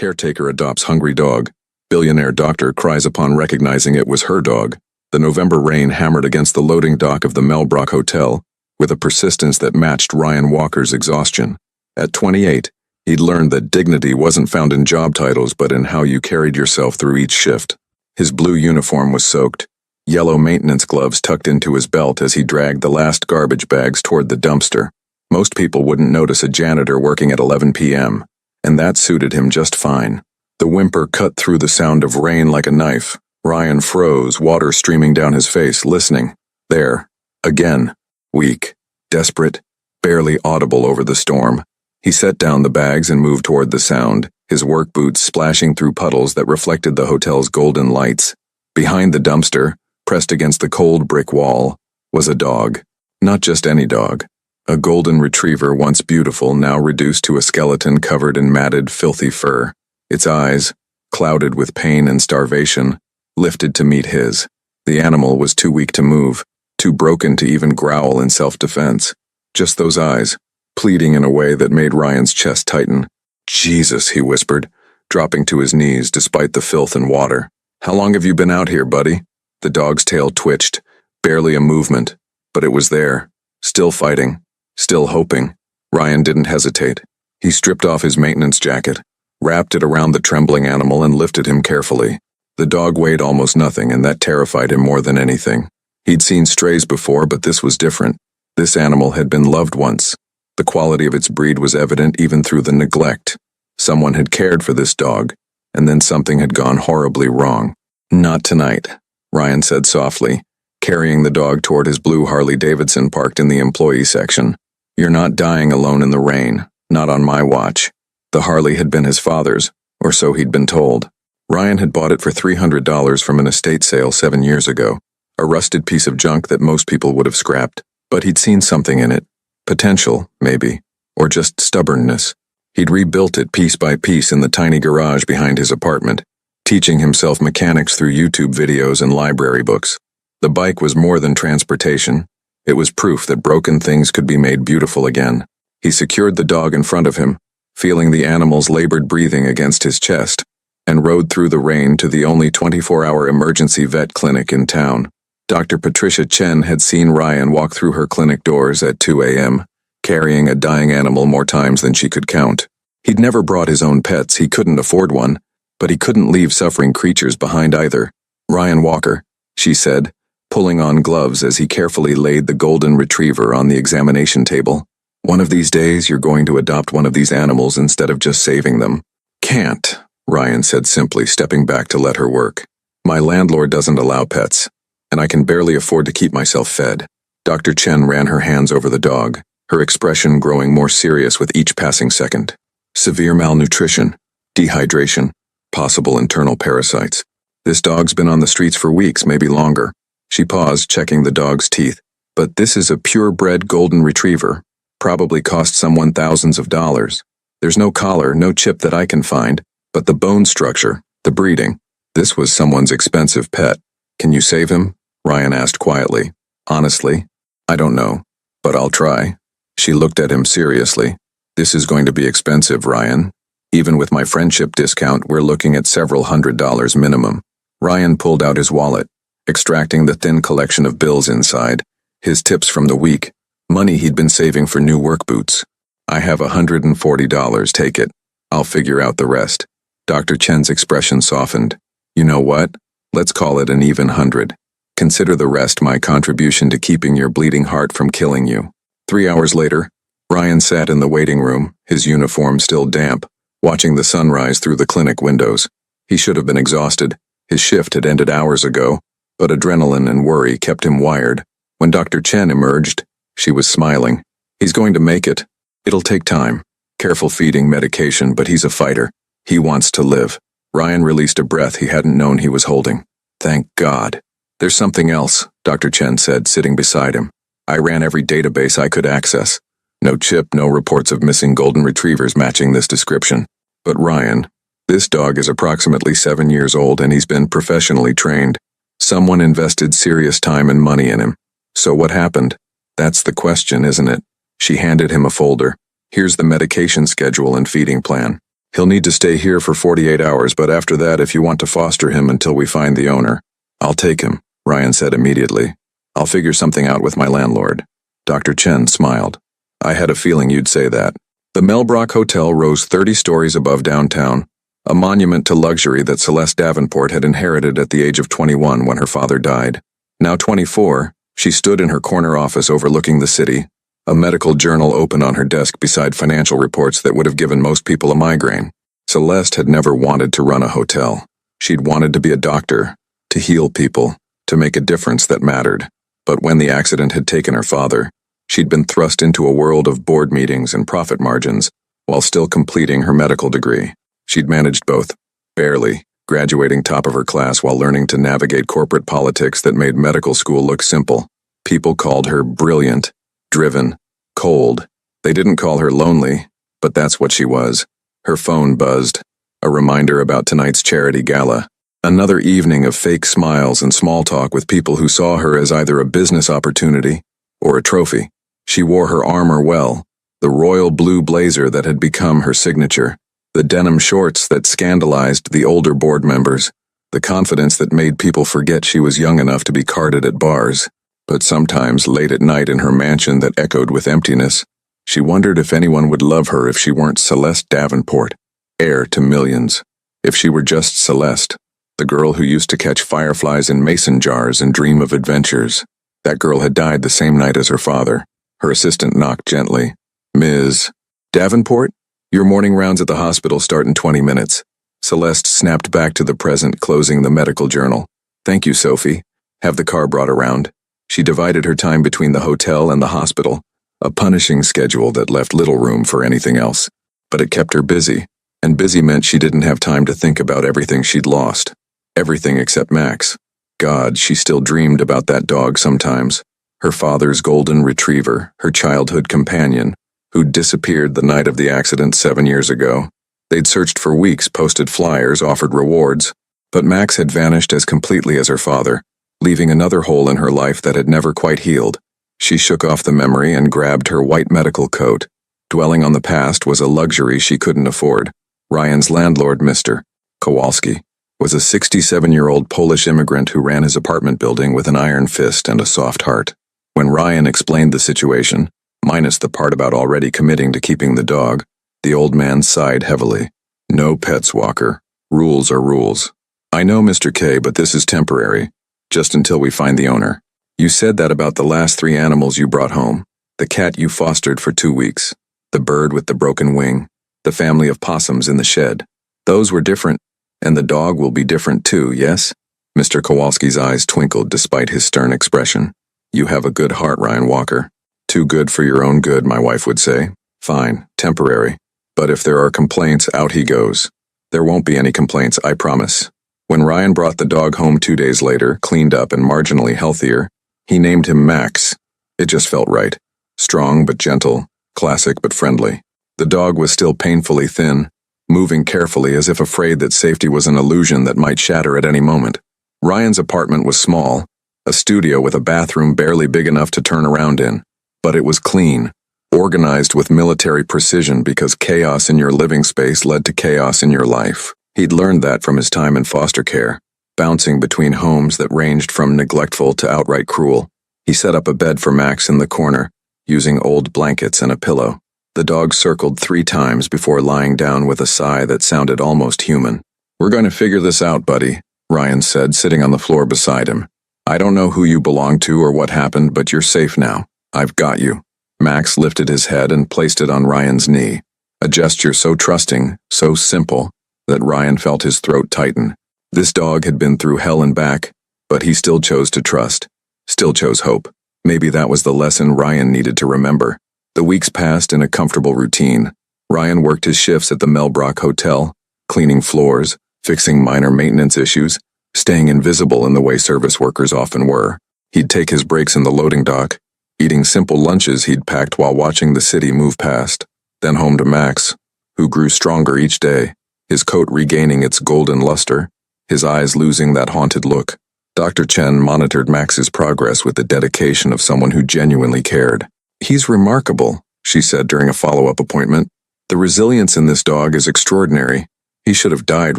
Caretaker adopts hungry dog. Billionaire doctor cries upon recognizing it was her dog. The November rain hammered against the loading dock of the Melbrook Hotel with a persistence that matched Ryan Walker's exhaustion. At 28, he'd learned that dignity wasn't found in job titles but in how you carried yourself through each shift. His blue uniform was soaked, yellow maintenance gloves tucked into his belt as he dragged the last garbage bags toward the dumpster. Most people wouldn't notice a janitor working at 11 p.m., and that suited him just fine. The whimper cut through the sound of rain like a knife. Ryan froze, water streaming down his face, listening. There. Again. Weak. Desperate. Barely audible over the storm. He set down the bags and moved toward the sound, his work boots splashing through puddles that reflected the hotel's golden lights. Behind the dumpster, pressed against the cold brick wall, was a dog. Not just any dog. A golden retriever, once beautiful, now reduced to a skeleton covered in matted, filthy fur. Its eyes, clouded with pain and starvation, lifted to meet his. The animal was too weak to move, too broken to even growl in self-defense. Just those eyes, pleading in a way that made Ryan's chest tighten. "Jesus," he whispered, dropping to his knees despite the filth and water. "How long have you been out here, buddy?" The dog's tail twitched, barely a movement, but it was there, still fighting, still hoping. Ryan didn't hesitate. He stripped off his maintenance jacket, wrapped it around the trembling animal and lifted him carefully. The dog weighed almost nothing, and that terrified him more than anything. He'd seen strays before, but this was different. This animal had been loved once. The quality of its breed was evident even through the neglect. Someone had cared for this dog, and then something had gone horribly wrong. "Not tonight," Ryan said softly, carrying the dog toward his blue Harley-Davidson parked in the employee section. "You're not dying alone in the rain, not on my watch." The Harley had been his father's, or so he'd been told. Ryan had bought it for $300 from an estate sale 7 years ago, a rusted piece of junk that most people would have scrapped. But he'd seen something in it. Potential, maybe, or just stubbornness. He'd rebuilt it piece by piece in the tiny garage behind his apartment, teaching himself mechanics through YouTube videos and library books. The bike was more than transportation. It was proof that broken things could be made beautiful again. He secured the dog in front of him, feeling the animal's labored breathing against his chest, and rode through the rain to the only 24-hour emergency vet clinic in town. Dr. Patricia Chen had seen Ryan walk through her clinic doors at 2 a.m., carrying a dying animal more times than she could count. He'd never brought his own pets, he couldn't afford one, but he couldn't leave suffering creatures behind either. "Ryan Walker," she said, pulling on gloves as he carefully laid the golden retriever on the examination table. "One of these days you're going to adopt one of these animals instead of just saving them." "Can't," Ryan said simply, stepping back to let her work. "My landlord doesn't allow pets, and I can barely afford to keep myself fed." Dr. Chen ran her hands over the dog, her expression growing more serious with each passing second. "Severe malnutrition, dehydration, possible internal parasites. This dog's been on the streets for weeks, maybe longer." She paused, checking the dog's teeth. "But this is a purebred golden retriever. Probably cost someone thousands of dollars. There's no collar, no chip that I can find, but the bone structure, the breeding. This was someone's expensive pet. Can you save him?" Ryan asked quietly. "Honestly, I don't know, but I'll try." She looked at him seriously. "This is going to be expensive, Ryan. Even with my friendship discount, we're looking at several $100s minimum." Ryan pulled out his wallet, extracting the thin collection of bills inside, his tips from the week, money he'd been saving for new work boots. "I have $140, take it. I'll figure out the rest." Dr. Chen's expression softened. "You know what? Let's call it an even 100. Consider the rest my contribution to keeping your bleeding heart from killing you." 3 hours later, Ryan sat in the waiting room, his uniform still damp, watching the sunrise through the clinic windows. He should have been exhausted. His shift had ended hours ago, but adrenaline and worry kept him wired. When Dr. Chen emerged, she was smiling. "He's going to make it. It'll take time. Careful feeding, medication, but he's a fighter. He wants to live." Ryan released a breath he hadn't known he was holding. "Thank God." "There's something else," Dr. Chen said, sitting beside him. "I ran every database I could access. No chip, no reports of missing golden retrievers matching this description. But Ryan, this dog is approximately 7 years old and he's been professionally trained. Someone invested serious time and money in him. So what happened? That's the question, isn't it?" She handed him a folder. "Here's the medication schedule and feeding plan. He'll need to stay here for 48 hours, but after that, if you want to foster him until we find the owner, I'll take him, Ryan said immediately. I'll figure something out with my landlord. Dr. Chen smiled. I had a feeling you'd say that. The Melbrook Hotel rose 30 stories above downtown, a monument to luxury that Celeste Davenport had inherited at the age of 21 when her father died. Now 24, she stood in her corner office overlooking the city, a medical journal open on her desk beside financial reports that would have given most people a migraine. Celeste had never wanted to run a hotel. She'd wanted to be a doctor, to heal people, to make a difference that mattered. But when the accident had taken her father, she'd been thrust into a world of board meetings and profit margins while still completing her medical degree. She'd managed both, barely, graduating top of her class while learning to navigate corporate politics that made medical school look simple. People called her brilliant, driven, cold. They didn't call her lonely, but that's what she was. Her phone buzzed, a reminder about tonight's charity gala. Another evening of fake smiles and small talk with people who saw her as either a business opportunity or a trophy. She wore her armor well, the royal blue blazer that had become her signature, the denim shorts that scandalized the older board members, the confidence that made people forget she was young enough to be carded at bars. But sometimes, late at night in her mansion that echoed with emptiness, she wondered if anyone would love her if she weren't Celeste Davenport, heir to millions. If she were just Celeste, the girl who used to catch fireflies in mason jars and dream of adventures. That girl had died the same night as her father. Her assistant knocked gently. Ms. Davenport? Your morning rounds at the hospital start in 20 minutes. Celeste snapped back to the present, closing the medical journal. Thank you, Sophie. Have the car brought around. She divided her time between the hotel and the hospital, a punishing schedule that left little room for anything else. But it kept her busy, and busy meant she didn't have time to think about everything she'd lost. Everything except Max. God, she still dreamed about that dog sometimes. Her father's golden retriever, her childhood companion, who'd disappeared the night of the accident 7 years ago. They'd searched for weeks, posted flyers, offered rewards, but Max had vanished as completely as her father, leaving another hole in her life that had never quite healed. She shook off the memory and grabbed her white medical coat. Dwelling on the past was a luxury she couldn't afford. Ryan's landlord, Mr. Kowalski, was a 67-year-old Polish immigrant who ran his apartment building with an iron fist and a soft heart. When Ryan explained the situation, minus the part about already committing to keeping the dog, the old man sighed heavily. No pets, Walker. Rules are rules. I know, Mr. K, but this is temporary, just until we find the owner. You said that about the last 3 animals you brought home. The cat you fostered for 2 weeks, the bird with the broken wing, the family of possums in the shed. Those were different, and the dog will be different too, yes? Mr. Kowalski's eyes twinkled despite his stern expression. You have a good heart, Ryan Walker. Too good for your own good, my wife would say. Fine, temporary. But if there are complaints, out he goes. There won't be any complaints, I promise. When Ryan brought the dog home 2 days later, cleaned up and marginally healthier, he named him Max. It just felt right. Strong but gentle, classic but friendly. The dog was still painfully thin, moving carefully as if afraid that safety was an illusion that might shatter at any moment. Ryan's apartment was small, a studio with a bathroom barely big enough to turn around in. But it was clean, organized with military precision because chaos in your living space led to chaos in your life. He'd learned that from his time in foster care, bouncing between homes that ranged from neglectful to outright cruel. He set up a bed for Max in the corner, using old blankets and a pillow. The dog circled 3 times before lying down with a sigh that sounded almost human. We're going to figure this out, buddy, Ryan said, sitting on the floor beside him. I don't know who you belong to or what happened, but you're safe now. I've got you. Max lifted his head and placed it on Ryan's knee, a gesture so trusting, so simple, that Ryan felt his throat tighten. This dog had been through hell and back, but he still chose to trust, still chose hope. Maybe that was the lesson Ryan needed to remember. The weeks passed in a comfortable routine. Ryan worked his shifts at the Melbrook Hotel, cleaning floors, fixing minor maintenance issues, staying invisible in the way service workers often were. He'd take his breaks in the loading dock, eating simple lunches he'd packed while watching the city move past. Then home to Max, who grew stronger each day, his coat regaining its golden luster, his eyes losing that haunted look. Dr. Chen monitored Max's progress with the dedication of someone who genuinely cared. He's remarkable, she said during a follow-up appointment. The resilience in this dog is extraordinary. He should have died,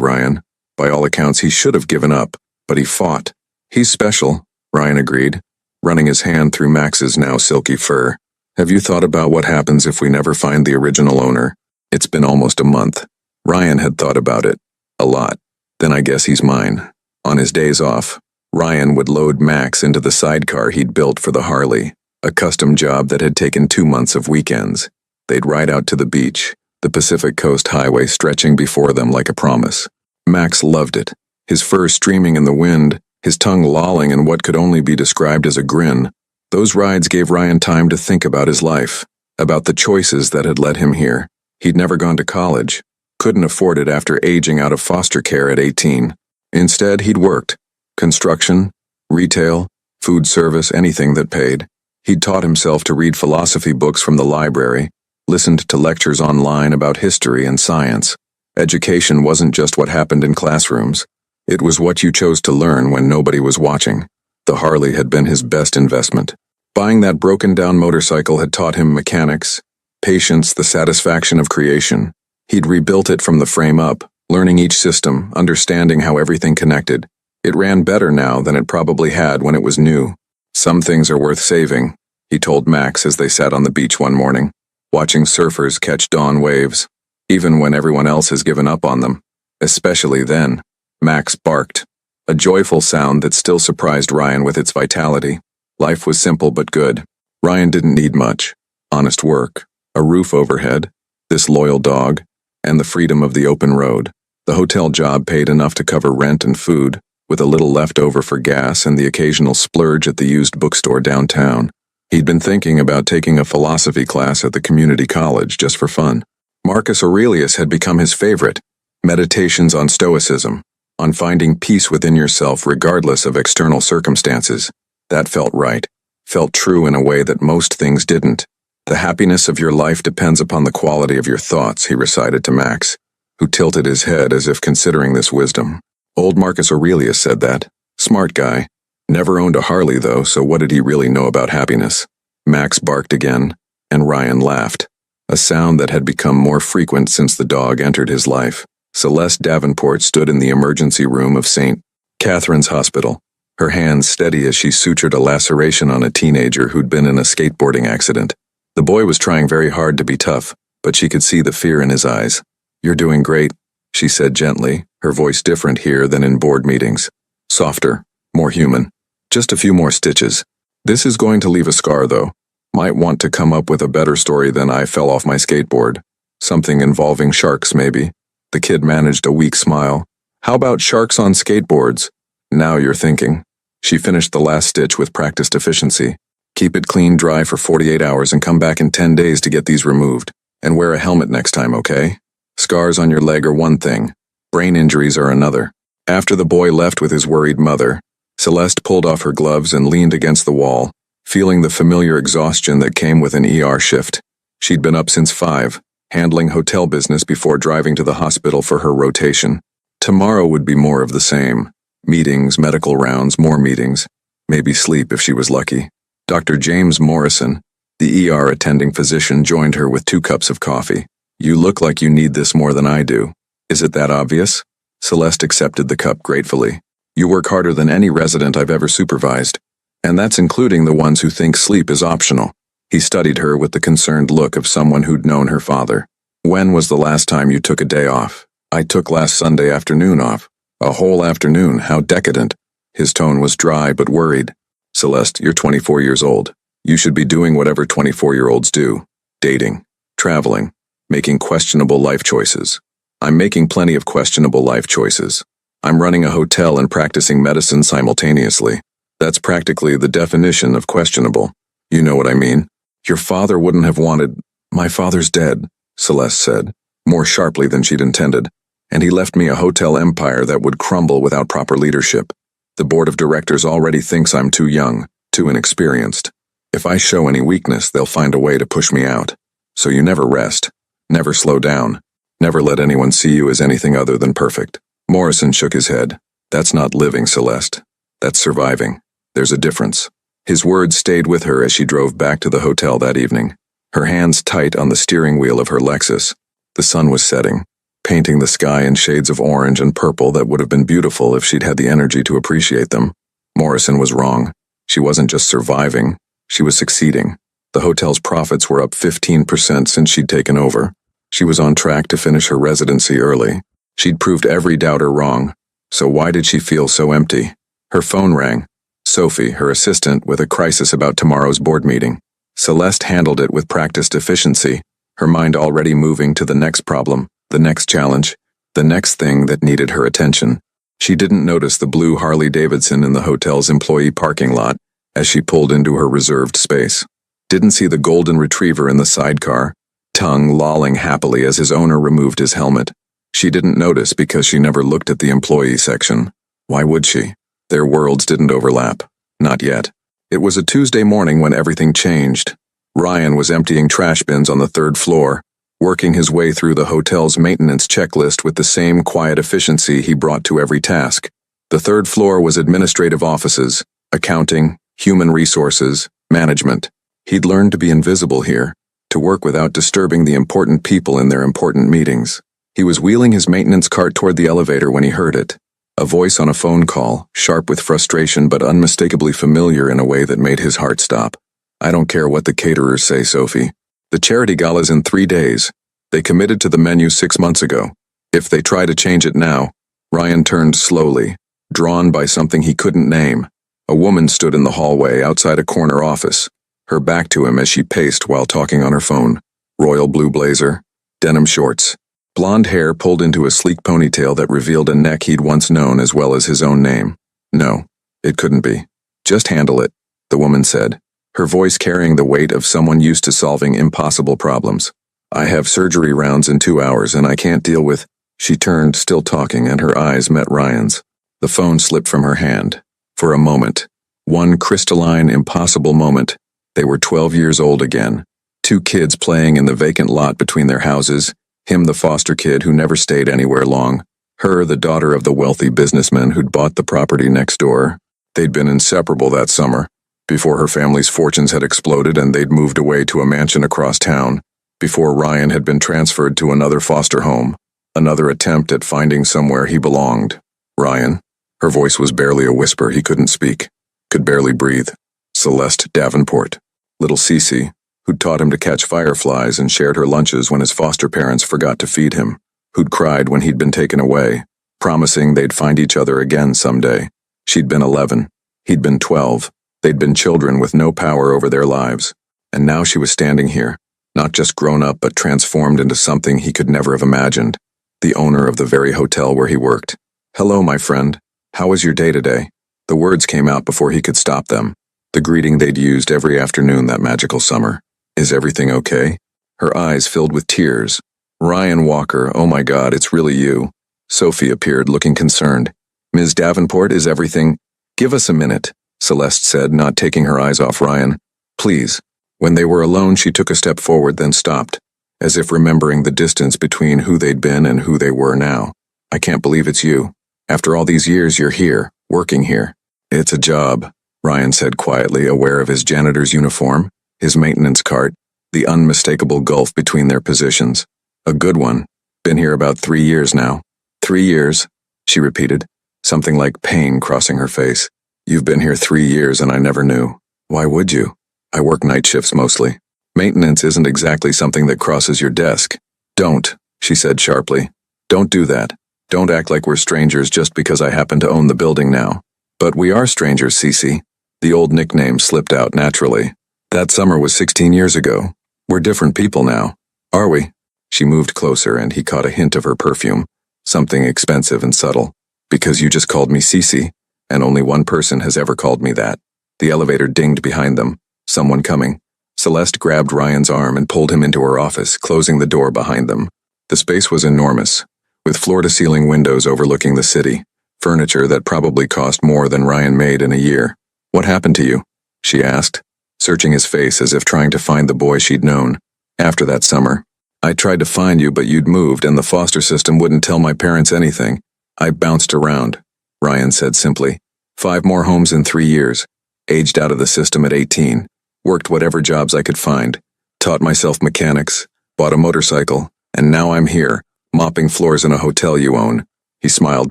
Ryan. By all accounts, he should have given up, but he fought. He's special, Ryan agreed, running his hand through Max's now silky fur. Have you thought about what happens if we never find the original owner? It's been almost a month. Ryan had thought about it. A lot. Then I guess he's mine. On his days off, Ryan would load Max into the sidecar he'd built for the Harley, a custom job that had taken 2 months of weekends. They'd ride out to the beach, the Pacific Coast Highway stretching before them like a promise. Max loved it, his fur streaming in the wind, his tongue lolling in what could only be described as a grin. Those rides gave Ryan time to think about his life, about the choices that had led him here. He'd never gone to college, couldn't afford it after aging out of foster care at 18. Instead, he'd worked. Construction, retail, food service, anything that paid. He'd taught himself to read philosophy books from the library, listened to lectures online about history and science. Education wasn't just what happened in classrooms. It was what you chose to learn when nobody was watching. The Harley had been his best investment. Buying that broken-down motorcycle had taught him mechanics, patience, the satisfaction of creation. He'd rebuilt it from the frame up, learning each system, understanding how everything connected. It ran better now than it probably had when it was new. Some things are worth saving, he told Max as they sat on the beach one morning, watching surfers catch dawn waves, even when everyone else has given up on them. Especially then. Max barked, a joyful sound that still surprised Ryan with its vitality. Life was simple but good. Ryan didn't need much. Honest work, a roof overhead, this loyal dog, and the freedom of the open road. The hotel job paid enough to cover rent and food, with a little left over for gas and the occasional splurge at the used bookstore downtown. He'd been thinking about taking a philosophy class at the community college just for fun. Marcus Aurelius had become his favorite. Meditations on stoicism, on finding peace within yourself regardless of external circumstances. That felt right, felt true in a way that most things didn't. The happiness of your life depends upon the quality of your thoughts, he recited to Max, who tilted his head as if considering this wisdom. Old Marcus Aurelius said that. Smart guy. Never owned a Harley, though, so what did he really know about happiness? Max barked again, and Ryan laughed, a sound that had become more frequent since the dog entered his life. Celeste Davenport stood in the emergency room of St. Catherine's Hospital, her hands steady as she sutured a laceration on a teenager who'd been in a skateboarding accident. The boy was trying very hard to be tough, but she could see the fear in his eyes. "You're doing great," she said gently, her voice different here than in board meetings. Softer, more human. "Just a few more stitches. This is going to leave a scar, though. Might want to come up with a better story than I fell off my skateboard. Something involving sharks, maybe." The kid managed a weak smile. "How about sharks on skateboards? Now you're thinking." She finished the last stitch with practiced efficiency. "Keep it clean dry for 48 hours and come back in 10 days to get these removed. And wear a helmet next time, okay? Scars on your leg are one thing. Brain injuries are another." After the boy left with his worried mother, Celeste pulled off her gloves and leaned against the wall, feeling the familiar exhaustion that came with an ER shift. She'd been up since 5, handling hotel business before driving to the hospital for her rotation. Tomorrow would be more of the same. Meetings, medical rounds, more meetings. Maybe sleep if she was lucky. Dr. James Morrison, the ER attending physician, joined her with 2 cups of coffee. "You look like you need this more than I do. Is it that obvious?" Celeste accepted the cup gratefully. "You work harder than any resident I've ever supervised. And that's including the ones who think sleep is optional." He studied her with the concerned look of someone who'd known her father. "When was the last time you took a day off?" "I took last Sunday afternoon off." "A whole afternoon, how decadent." His tone was dry but worried. "Celeste, you're 24 years old. You should be doing whatever 24-year-olds do. Dating, traveling, making questionable life choices. I'm making plenty of questionable life choices. I'm running a hotel and practicing medicine simultaneously. That's practically the definition of questionable. You know what I mean? Your father wouldn't have wanted—" "My father's dead," Celeste said, more sharply than she'd intended. "And he left me a hotel empire that would crumble without proper leadership. The board of directors already thinks I'm too young, too inexperienced. If I show any weakness, they'll find a way to push me out. So you never rest, never slow down, never let anyone see you as anything other than perfect." Morrison shook his head. "That's not living, Celeste. That's surviving. There's a difference." His words stayed with her as she drove back to the hotel that evening, her hands tight on the steering wheel of her Lexus. The sun was setting, painting the sky in shades of orange and purple that would have been beautiful if she'd had the energy to appreciate them. Morrison was wrong. She wasn't just surviving, she was succeeding. The hotel's profits were up 15% since she'd taken over. She was on track to finish her residency early. She'd proved every doubter wrong. So why did she feel so empty? Her phone rang. Sophie, her assistant, with a crisis about tomorrow's board meeting. Celeste handled it with practiced efficiency, her mind already moving to the next problem, the next challenge, the next thing that needed her attention. She didn't notice the blue Harley-Davidson in the hotel's employee parking lot as she pulled into her reserved space. Didn't see the golden retriever in the sidecar, tongue lolling happily as his owner removed his helmet. She didn't notice because she never looked at the employee section. Why would she? Their worlds didn't overlap. Not yet. It was a Tuesday morning when everything changed. Ryan was emptying trash bins on the third floor, working his way through the hotel's maintenance checklist with the same quiet efficiency he brought to every task. The third floor was administrative offices, accounting, human resources, management. He'd learned to be invisible here, to work without disturbing the important people in their important meetings. He was wheeling his maintenance cart toward the elevator when he heard it. A voice on a phone call, sharp with frustration but unmistakably familiar in a way that made his heart stop. I don't care what the caterers say, Sophie. The charity gala's in 3 days. They committed to the menu 6 months ago. If they try to change it now. Ryan turned slowly, drawn by something he couldn't name. A woman stood in the hallway outside a corner office, her back to him as she paced while talking on her phone. Royal blue blazer, denim shorts. Blonde hair pulled into a sleek ponytail that revealed a neck he'd once known as well as his own name. No, it couldn't be. Just handle it, the woman said, her voice carrying the weight of someone used to solving impossible problems. I have surgery rounds in 2 hours and I can't deal with... She turned, still talking, and her eyes met Ryan's. The phone slipped from her hand. For a moment, one crystalline, impossible moment, they were 12 years old again. 2 kids playing in the vacant lot between their houses. Him, the foster kid who never stayed anywhere long. Her, the daughter of the wealthy businessman who'd bought the property next door. They'd been inseparable that summer, before her family's fortunes had exploded and they'd moved away to a mansion across town, before Ryan had been transferred to another foster home, another attempt at finding somewhere he belonged. Ryan. Her voice was barely a whisper, he couldn't speak, could barely breathe. Celeste Davenport. Little Cece, who'd taught him to catch fireflies and shared her lunches when his foster parents forgot to feed him, who'd cried when he'd been taken away, promising they'd find each other again someday. She'd been 11. He'd been 12. They'd been children with no power over their lives. And now she was standing here, not just grown up but transformed into something he could never have imagined, the owner of the very hotel where he worked. Hello, my friend. How was your day today? The words came out before he could stop them, the greeting they'd used every afternoon that magical summer. Is everything okay? Her eyes filled with tears. Ryan Walker, oh my God, it's really you. Sophie appeared, looking concerned. Ms. Davenport, is everything... Give us a minute, Celeste said, not taking her eyes off Ryan. Please. When they were alone, she took a step forward, then stopped, as if remembering the distance between who they'd been and who they were now. I can't believe it's you. After all these years, you're here, working here. It's a job, Ryan said quietly, aware of his janitor's uniform, his maintenance cart, the unmistakable gulf between their positions. A good one. Been here about 3 years now. 3 years, she repeated, something like pain crossing her face. You've been here 3 years and I never knew. Why would you? I work night shifts mostly. Maintenance isn't exactly something that crosses your desk. Don't, she said sharply. Don't do that. Don't act like we're strangers just because I happen to own the building now. But we are strangers, Cece. The old nickname slipped out naturally. That summer was 16 years ago. We're different people now. Are we? She moved closer and he caught a hint of her perfume, something expensive and subtle. Because you just called me Cece, and only one person has ever called me that. The elevator dinged behind them. Someone coming. Celeste grabbed Ryan's arm and pulled him into her office, closing the door behind them. The space was enormous, with floor-to-ceiling windows overlooking the city, furniture that probably cost more than Ryan made in a year. What happened to you? She asked, searching his face as if trying to find the boy she'd known. After that summer. I tried to find you, but you'd moved and the foster system wouldn't tell my parents anything. I bounced around, Ryan said simply. 5 more homes in 3 years. Aged out of the system at 18. Worked whatever jobs I could find. Taught myself mechanics. Bought a motorcycle. And now I'm here, mopping floors in a hotel you own. He smiled,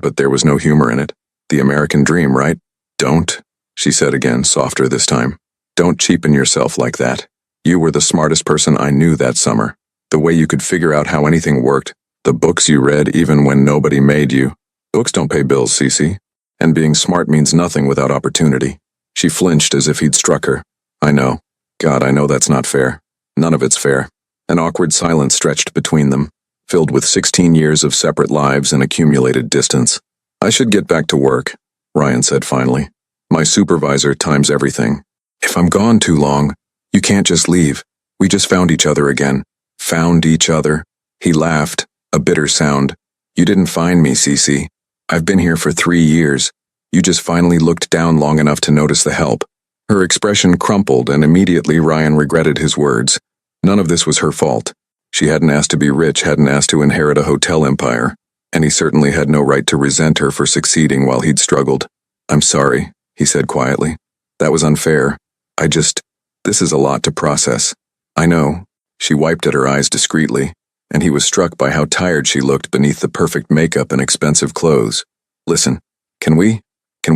but there was no humor in it. The American dream, right? Don't, she said again, softer this time. Don't cheapen yourself like that. You were the smartest person I knew that summer. The way you could figure out how anything worked, the books you read even when nobody made you. Books don't pay bills, Cece. And being smart means nothing without opportunity. She flinched as if he'd struck her. I know. God, I know that's not fair. None of it's fair. An awkward silence stretched between them, filled with 16 years of separate lives and accumulated distance. I should get back to work, Ryan said finally. My supervisor times everything. If I'm gone too long, you can't just leave. We just found each other again. Found each other? He laughed, a bitter sound. You didn't find me, Cece. I've been here for 3 years. You just finally looked down long enough to notice the help. Her expression crumpled, and immediately Ryan regretted his words. None of this was her fault. She hadn't asked to be rich, hadn't asked to inherit a hotel empire, and he certainly had no right to resent her for succeeding while he'd struggled. I'm sorry, he said quietly. That was unfair. This is a lot to process. I know. She wiped at her eyes discreetly, and he was struck by how tired she looked beneath the perfect makeup and expensive clothes. Listen, can we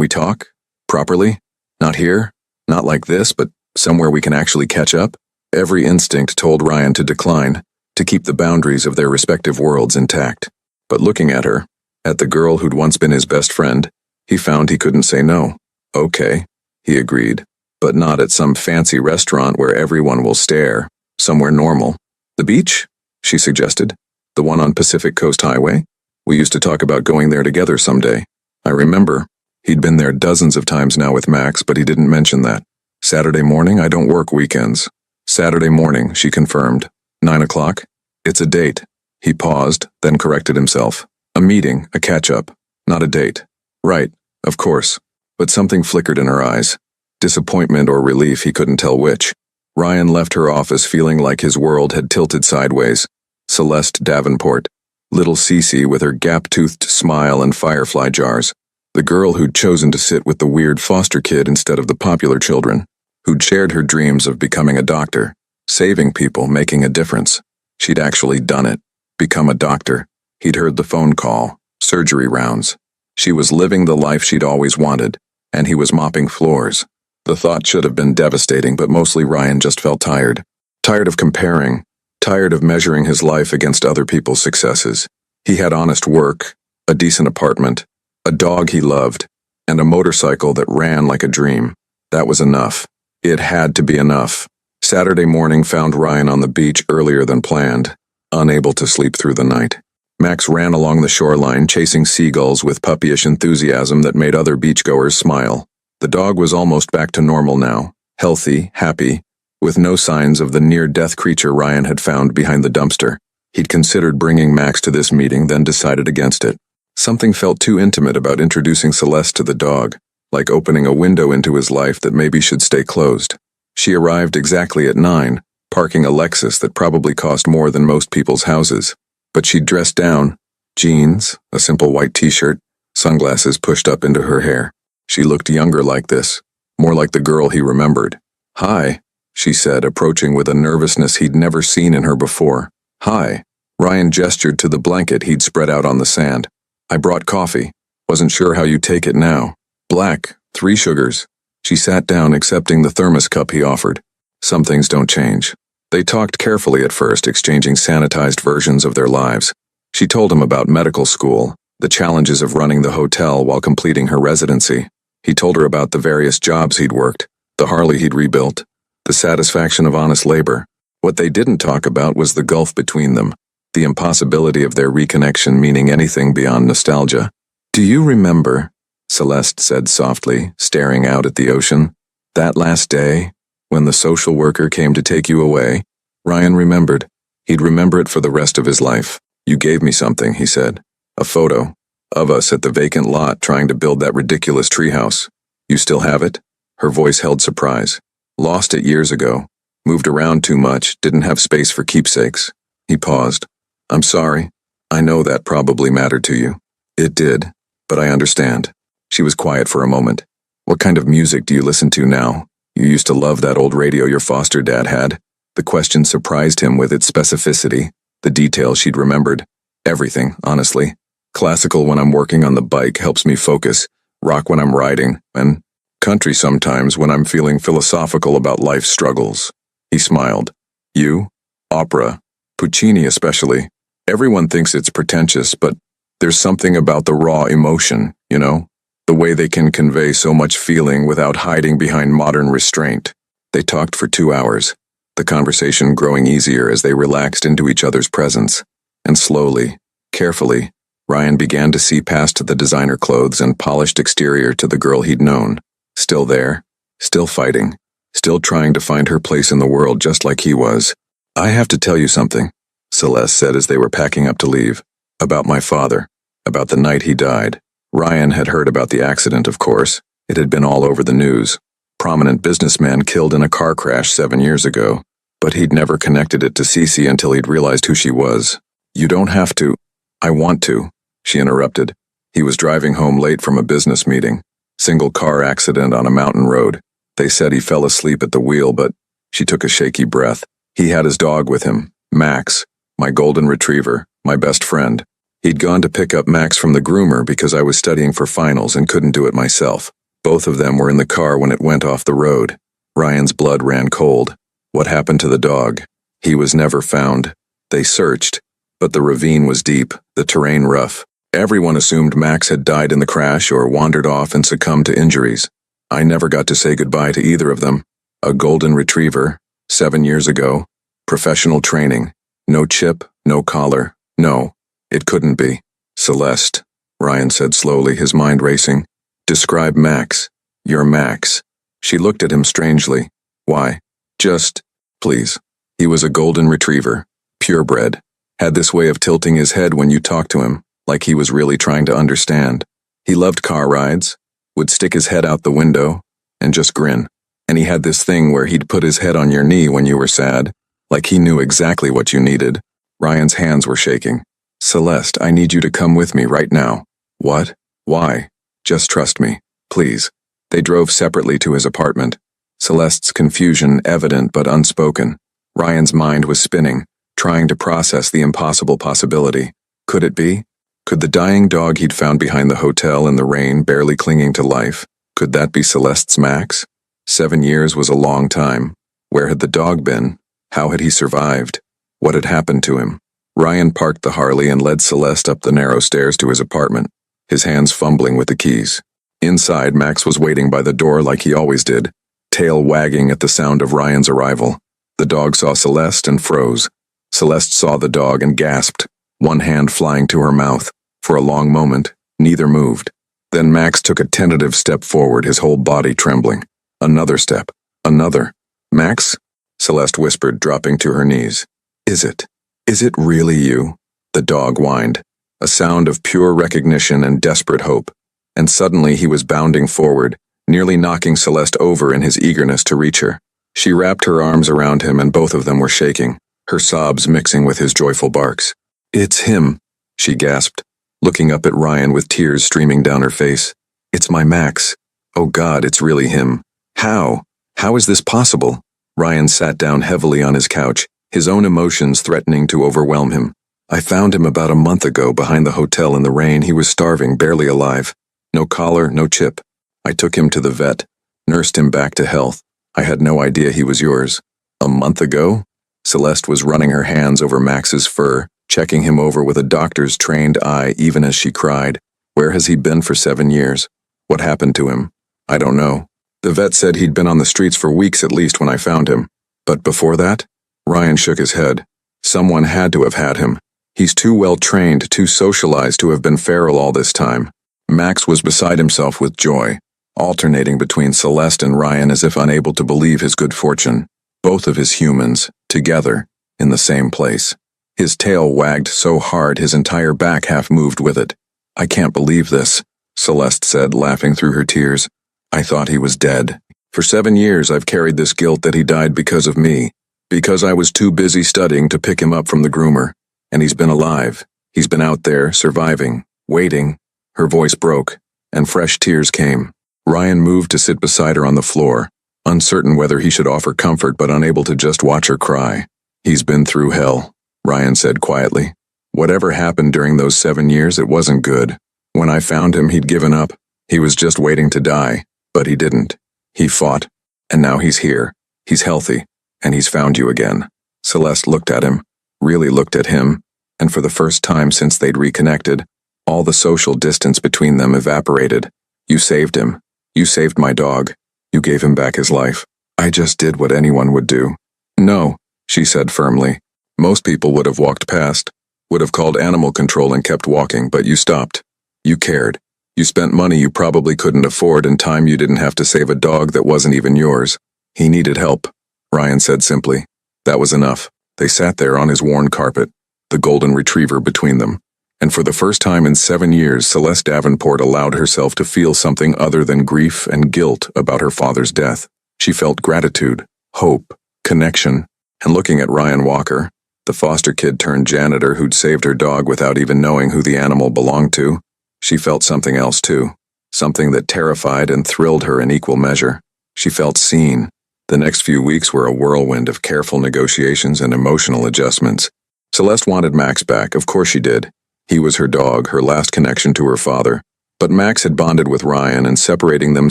talk? Properly? Not here? Not like this, but somewhere we can actually catch up? Every instinct told Ryan to decline, to keep the boundaries of their respective worlds intact. But looking at her, at the girl who'd once been his best friend, he found he couldn't say no. Okay, he agreed, but not at some fancy restaurant where everyone will stare. Somewhere normal. The beach? She suggested. The one on Pacific Coast Highway? We used to talk about going there together someday. I remember. He'd been there dozens of times now with Max, but he didn't mention that. Saturday morning, I don't work weekends. Saturday morning, she confirmed. 9 o'clock? It's a date. He paused, then corrected himself. A meeting, a catch-up, not a date. Right, of course. But something flickered in her eyes. Disappointment or relief, he couldn't tell which. Ryan left her office feeling like his world had tilted sideways. Celeste Davenport. Little Cece with her gap-toothed smile and firefly jars. The girl who'd chosen to sit with the weird foster kid instead of the popular children. Who'd shared her dreams of becoming a doctor. Saving people, making a difference. She'd actually done it. Become a doctor. He'd heard the phone call. Surgery rounds. She was living the life she'd always wanted. And he was mopping floors. The thought should have been devastating, but mostly Ryan just felt tired. Tired of comparing. Tired of measuring his life against other people's successes. He had honest work, a decent apartment, a dog he loved, and a motorcycle that ran like a dream. That was enough. It had to be enough. Saturday morning found Ryan on the beach earlier than planned, unable to sleep through the night. Max ran along the shoreline, chasing seagulls with puppyish enthusiasm that made other beachgoers smile. The dog was almost back to normal now, healthy, happy, with no signs of the near-death creature Ryan had found behind the dumpster. He'd considered bringing Max to this meeting, then decided against it. Something felt too intimate about introducing Celeste to the dog, like opening a window into his life that maybe should stay closed. She arrived exactly at 9, parking a Lexus that probably cost more than most people's houses. But she'd dressed down, jeans, a simple white t-shirt, sunglasses pushed up into her hair. She looked younger like this, more like the girl he remembered. Hi, she said, approaching with a nervousness he'd never seen in her before. Hi. Ryan gestured to the blanket he'd spread out on the sand. I brought coffee. Wasn't sure how you'd take it now. Black, 3 sugars. She sat down, accepting the thermos cup he offered. Some things don't change. They talked carefully at first, exchanging sanitized versions of their lives. She told him about medical school, the challenges of running the hotel while completing her residency. He told her about the various jobs he'd worked, the Harley he'd rebuilt, the satisfaction of honest labor. What they didn't talk about was the gulf between them, the impossibility of their reconnection meaning anything beyond nostalgia. Do you remember, Celeste said softly, staring out at the ocean, that last day, when the social worker came to take you away? Ryan remembered. He'd remember it for the rest of his life. You gave me something, he said. A photo of us at the vacant lot trying to build that ridiculous treehouse. You still have it? Her voice held surprise. Lost it years ago. Moved around too much, didn't have space for keepsakes. He paused. I'm sorry. I know that probably mattered to you. It did, but I understand. She was quiet for a moment. What kind of music do you listen to now? You used to love that old radio your foster dad had. The question surprised him with its specificity. The details she'd remembered. Everything, honestly. Classical when I'm working on the bike helps me focus, rock when I'm riding, and country sometimes when I'm feeling philosophical about life's struggles. He smiled. You? Opera. Puccini especially. Everyone thinks it's pretentious, but there's something about the raw emotion, you know? The way they can convey so much feeling without hiding behind modern restraint. They talked for 2 hours, the conversation growing easier as they relaxed into each other's presence. And slowly, carefully, Ryan began to see past the designer clothes and polished exterior to the girl he'd known. Still there, still fighting, still trying to find her place in the world just like he was. I have to tell you something, Celeste said as they were packing up to leave. About my father, about the night he died. Ryan had heard about the accident, of course. It had been all over the news. Prominent businessman killed in a car crash 7 years ago. But he'd never connected it to Cece until he'd realized who she was. You don't have to. I want to, she interrupted. He was driving home late from a business meeting. Single car accident on a mountain road. They said he fell asleep at the wheel, but she took a shaky breath. He had his dog with him, Max, my golden retriever, my best friend. He'd gone to pick up Max from the groomer because I was studying for finals and couldn't do it myself. Both of them were in the car when it went off the road. Ryan's blood ran cold. What happened to the dog? He was never found. They searched, but the ravine was deep, the terrain rough. Everyone assumed Max had died in the crash or wandered off and succumbed to injuries. I never got to say goodbye to either of them. A golden retriever, 7 years ago. Professional training. No chip, no collar. No, it couldn't be. Celeste, Ryan said slowly, his mind racing. Describe Max. You're Max. She looked at him strangely. Why? Just, please. He was a golden retriever, purebred. Had this way of tilting his head when you talked to him, like he was really trying to understand. He loved car rides, would stick his head out the window, and just grin. And he had this thing where he'd put his head on your knee when you were sad, like he knew exactly what you needed. Ryan's hands were shaking. Celeste, I need you to come with me right now. What? Why? Just trust me, please. They drove separately to his apartment. Celeste's confusion evident but unspoken. Ryan's mind was spinning, trying to process the impossible possibility. Could it be? Could the dying dog he'd found behind the hotel in the rain barely clinging to life, could that be Celeste's Max? 7 years was a long time. Where had the dog been? How had he survived? What had happened to him? Ryan parked the Harley and led Celeste up the narrow stairs to his apartment, his hands fumbling with the keys. Inside, Max was waiting by the door like he always did, tail wagging at the sound of Ryan's arrival. The dog saw Celeste and froze. Celeste saw the dog and gasped, one hand flying to her mouth. For a long moment, neither moved. Then Max took a tentative step forward, his whole body trembling. Another step. Another. Max? Celeste whispered, dropping to her knees. Is it really you? The dog whined, a sound of pure recognition and desperate hope. And suddenly he was bounding forward, nearly knocking Celeste over in his eagerness to reach her. She wrapped her arms around him and both of them were shaking, her sobs mixing with his joyful barks. It's him, she gasped, looking up at Ryan with tears streaming down her face. It's my Max. Oh God, it's really him. How? How is this possible? Ryan sat down heavily on his couch, his own emotions threatening to overwhelm him. I found him about a month ago behind the hotel in the rain. He was starving, barely alive. No collar, no chip. I took him to the vet, nursed him back to health. I had no idea he was yours. A month ago? Celeste was running her hands over Max's fur, checking him over with a doctor's trained eye even as she cried. Where has he been for 7 years? What happened to him? I don't know. The vet said he'd been on the streets for weeks at least when I found him. But before that? Ryan shook his head. Someone had to have had him. He's too well trained, too socialized to have been feral all this time. Max was beside himself with joy, alternating between Celeste and Ryan as if unable to believe his good fortune. Both of his humans, together, in the same place. His tail wagged so hard his entire back half moved with it. I can't believe this, Celeste said, laughing through her tears. I thought he was dead. For 7 years I've carried this guilt that he died because of me, because I was too busy studying to pick him up from the groomer. And he's been alive. He's been out there, surviving, waiting. Her voice broke, and fresh tears came. Ryan moved to sit beside her on the floor, uncertain whether he should offer comfort but unable to just watch her cry. He's been through hell, Ryan said quietly. Whatever happened during those 7 years, it wasn't good. When I found him, he'd given up. He was just waiting to die, but he didn't. He fought, and now he's here. He's healthy, and he's found you again. Celeste looked at him, really looked at him, and for the first time since they'd reconnected, all the social distance between them evaporated. You saved him. You saved my dog. You gave him back his life. I just did what anyone would do. No, she said firmly. Most people would have walked past, would have called animal control and kept walking, but you stopped. You cared. You spent money you probably couldn't afford and time you didn't have to save a dog that wasn't even yours. He needed help, Ryan said simply. That was enough. They sat there on his worn carpet, the golden retriever between them. And for the first time in 7 years, Celeste Davenport allowed herself to feel something other than grief and guilt about her father's death. She felt gratitude, hope, connection, and looking at Ryan Walker, the foster kid turned janitor who'd saved her dog without even knowing who the animal belonged to, she felt something else too, something that terrified and thrilled her in equal measure. She felt seen. The next few weeks were a whirlwind of careful negotiations and emotional adjustments. Celeste wanted Max back, of course she did. He was her dog, her last connection to her father. But Max had bonded with Ryan, and separating them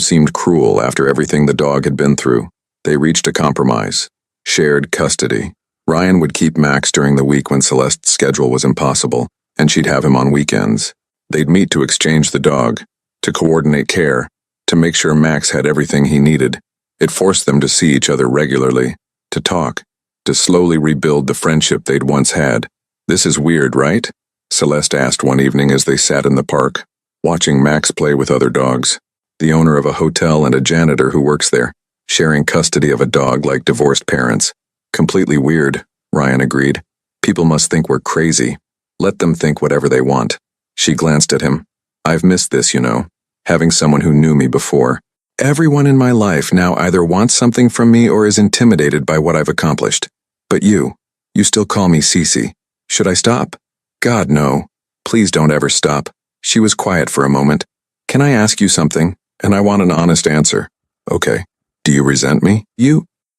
seemed cruel after everything the dog had been through. They reached a compromise. Shared custody. Ryan would keep Max during the week when Celeste's schedule was impossible, and she'd have him on weekends. They'd meet to exchange the dog, to coordinate care, to make sure Max had everything he needed. It forced them to see each other regularly, to talk, to slowly rebuild the friendship they'd once had. This is weird, right? Celeste asked one evening as they sat in the park, watching Max play with other dogs. The owner of a hotel and a janitor who works there, sharing custody of a dog like divorced parents. Completely weird, Ryan agreed. People must think we're crazy. Let them think whatever they want. She glanced at him. I've missed this, having someone who knew me before. Everyone in my life now either wants something from me or is intimidated by what I've accomplished. But you still call me Cece. Should I stop? God, no. Please don't ever stop. She was quiet for a moment. Can I ask you something? And I want an honest answer. Okay. Do you resent me?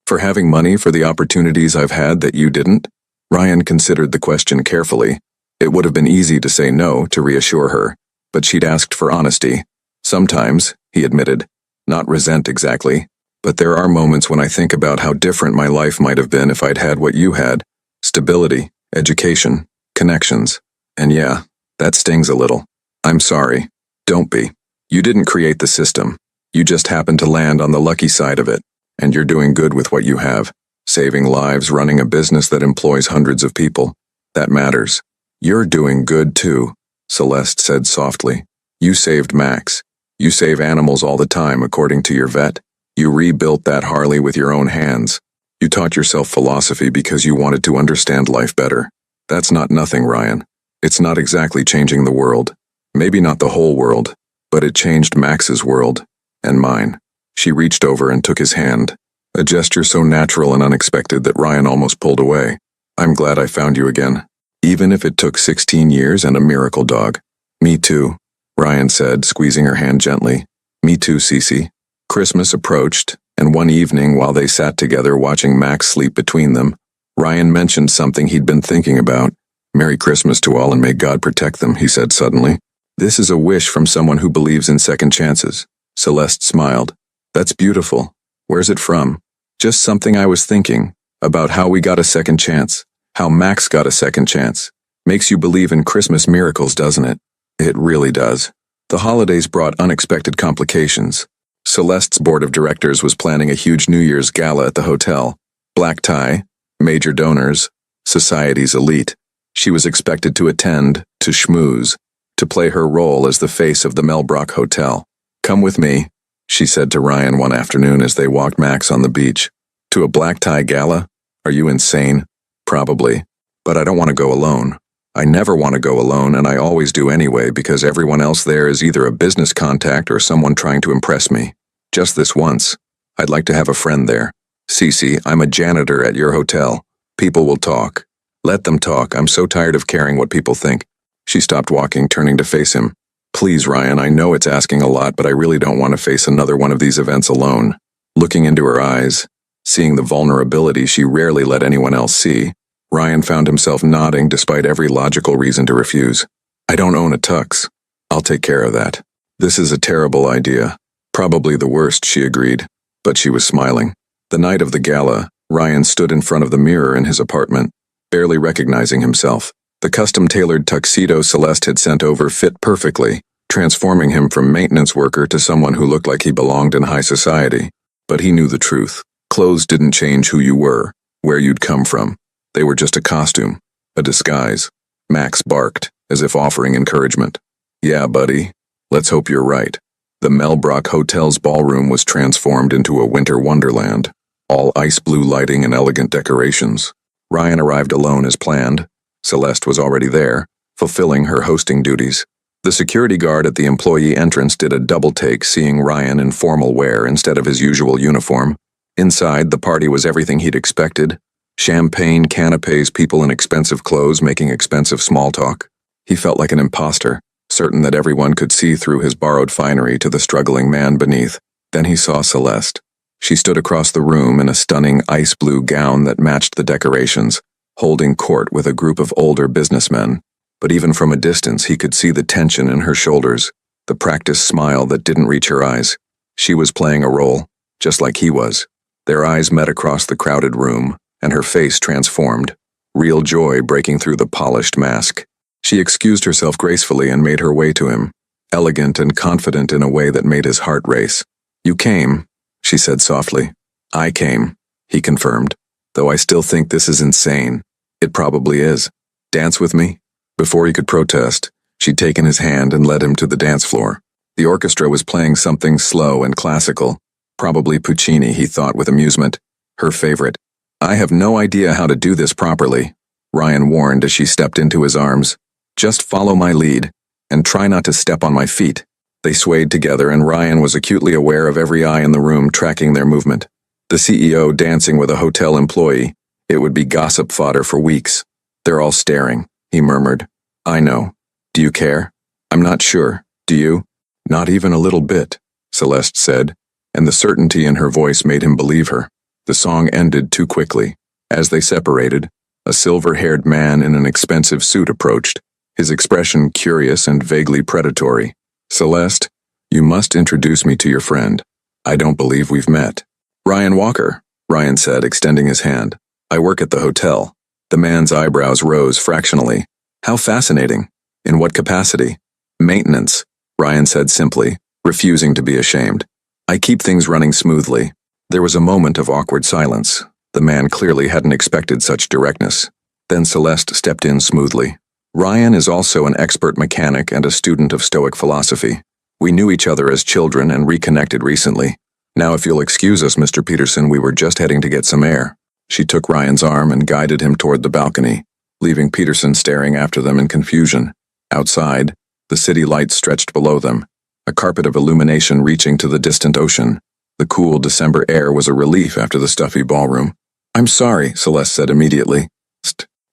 For having money for the opportunities I've had that you didn't? Ryan considered the question carefully. It would have been easy to say no to reassure her, but she'd asked for honesty. Sometimes, he admitted, not resent exactly, but there are moments when I think about how different my life might have been if I'd had what you had. Stability, education, connections. And yeah, that stings a little. I'm sorry. Don't be. You didn't create the system. You just happened to land on the lucky side of it, and you're doing good with what you have, saving lives, running a business that employs hundreds of people. That matters. You're doing good too, Celeste said softly. You saved Max. You save animals all the time, according to your vet. You rebuilt that Harley with your own hands. You taught yourself philosophy because you wanted to understand life better. That's not nothing, Ryan. It's not exactly changing the world. Maybe not the whole world, but it changed Max's world. And mine. She reached over and took his hand, a gesture so natural and unexpected that Ryan almost pulled away. I'm glad I found you again. Even if it took 16 years and a miracle dog. Me too, Ryan said, squeezing her hand gently. Me too, Cece. Christmas approached, and one evening while they sat together watching Max sleep between them, Ryan mentioned something he'd been thinking about. Merry Christmas to all and may God protect them, he said suddenly. This is a wish from someone who believes in second chances. Celeste smiled. That's beautiful. Where's it from? Just something I was thinking, about how we got a second chance. How Max got a second chance. Makes you believe in Christmas miracles, doesn't it? It really does. The holidays brought unexpected complications. Celeste's board of directors was planning a huge New Year's gala at the hotel. Black tie, major donors, society's elite. She was expected to attend, to schmooze, to play her role as the face of the Melbrook Hotel. Come with me, she said to Ryan one afternoon as they walked Max on the beach. To a black tie gala? Are you insane? Probably. But I don't want to go alone. I never want to go alone, and I always do anyway because everyone else there is either a business contact or someone trying to impress me. Just this once. I'd like to have a friend there. Cece, I'm a janitor at your hotel. People will talk. Let them talk. I'm so tired of caring what people think. She stopped walking, turning to face him. Please, Ryan, I know it's asking a lot, but I really don't want to face another one of these events alone. Looking into her eyes, seeing the vulnerability she rarely let anyone else see, Ryan found himself nodding despite every logical reason to refuse. I don't own a tux. I'll take care of that. This is a terrible idea. Probably the worst, she agreed. But she was smiling. The night of the gala, Ryan stood in front of the mirror in his apartment, barely recognizing himself. The custom-tailored tuxedo Celeste had sent over fit perfectly, transforming him from maintenance worker to someone who looked like he belonged in high society. But he knew the truth. Clothes didn't change who you were, where you'd come from. They were just a costume, a disguise. Max barked, as if offering encouragement. Yeah, buddy. Let's hope you're right. The Melbrook Hotel's ballroom was transformed into a winter wonderland, all ice blue lighting and elegant decorations. Ryan arrived alone as planned. Celeste was already there, fulfilling her hosting duties. The security guard at the employee entrance did a double take seeing Ryan in formal wear instead of his usual uniform. Inside, the party was everything he'd expected. Champagne, canapes, people in expensive clothes making expensive small talk. He felt like an imposter, certain that everyone could see through his borrowed finery to the struggling man beneath. Then he saw Celeste. She stood across the room in a stunning ice blue gown that matched the decorations, holding court with a group of older businessmen. But even from a distance, he could see the tension in her shoulders, the practiced smile that didn't reach her eyes. She was playing a role, just like he was. Their eyes met across the crowded room, and her face transformed, real joy breaking through the polished mask. She excused herself gracefully and made her way to him, elegant and confident in a way that made his heart race. You came, she said softly. I came, he confirmed, though I still think this is insane. It probably is. Dance with me? Before he could protest, she'd taken his hand and led him to the dance floor. The orchestra was playing something slow and classical, probably Puccini, he thought with amusement, her favorite. I have no idea how to do this properly, Ryan warned as she stepped into his arms. Just follow my lead, and try not to step on my feet. They swayed together, and Ryan was acutely aware of every eye in the room tracking their movement. The CEO dancing with a hotel employee. It would be gossip fodder for weeks. They're all staring, he murmured. I know. Do you care? I'm not sure. Do you? Not even a little bit, Celeste said, and the certainty in her voice made him believe her. The song ended too quickly. As they separated, a silver-haired man in an expensive suit approached, his expression curious and vaguely predatory. Celeste, you must introduce me to your friend. I don't believe we've met. Ryan Walker, Ryan said, extending his hand. I work at the hotel. The man's eyebrows rose fractionally. How fascinating. In what capacity? Maintenance, Ryan said simply, refusing to be ashamed. I keep things running smoothly. There was a moment of awkward silence. The man clearly hadn't expected such directness. Then Celeste stepped in smoothly. Ryan is also an expert mechanic and a student of Stoic philosophy. We knew each other as children and reconnected recently. Now if you'll excuse us, Mr. Peterson, we were just heading to get some air. She took Ryan's arm and guided him toward the balcony, leaving Peterson staring after them in confusion. Outside, the city lights stretched below them, a carpet of illumination reaching to the distant ocean. The cool December air was a relief after the stuffy ballroom. I'm sorry, Celeste said immediately.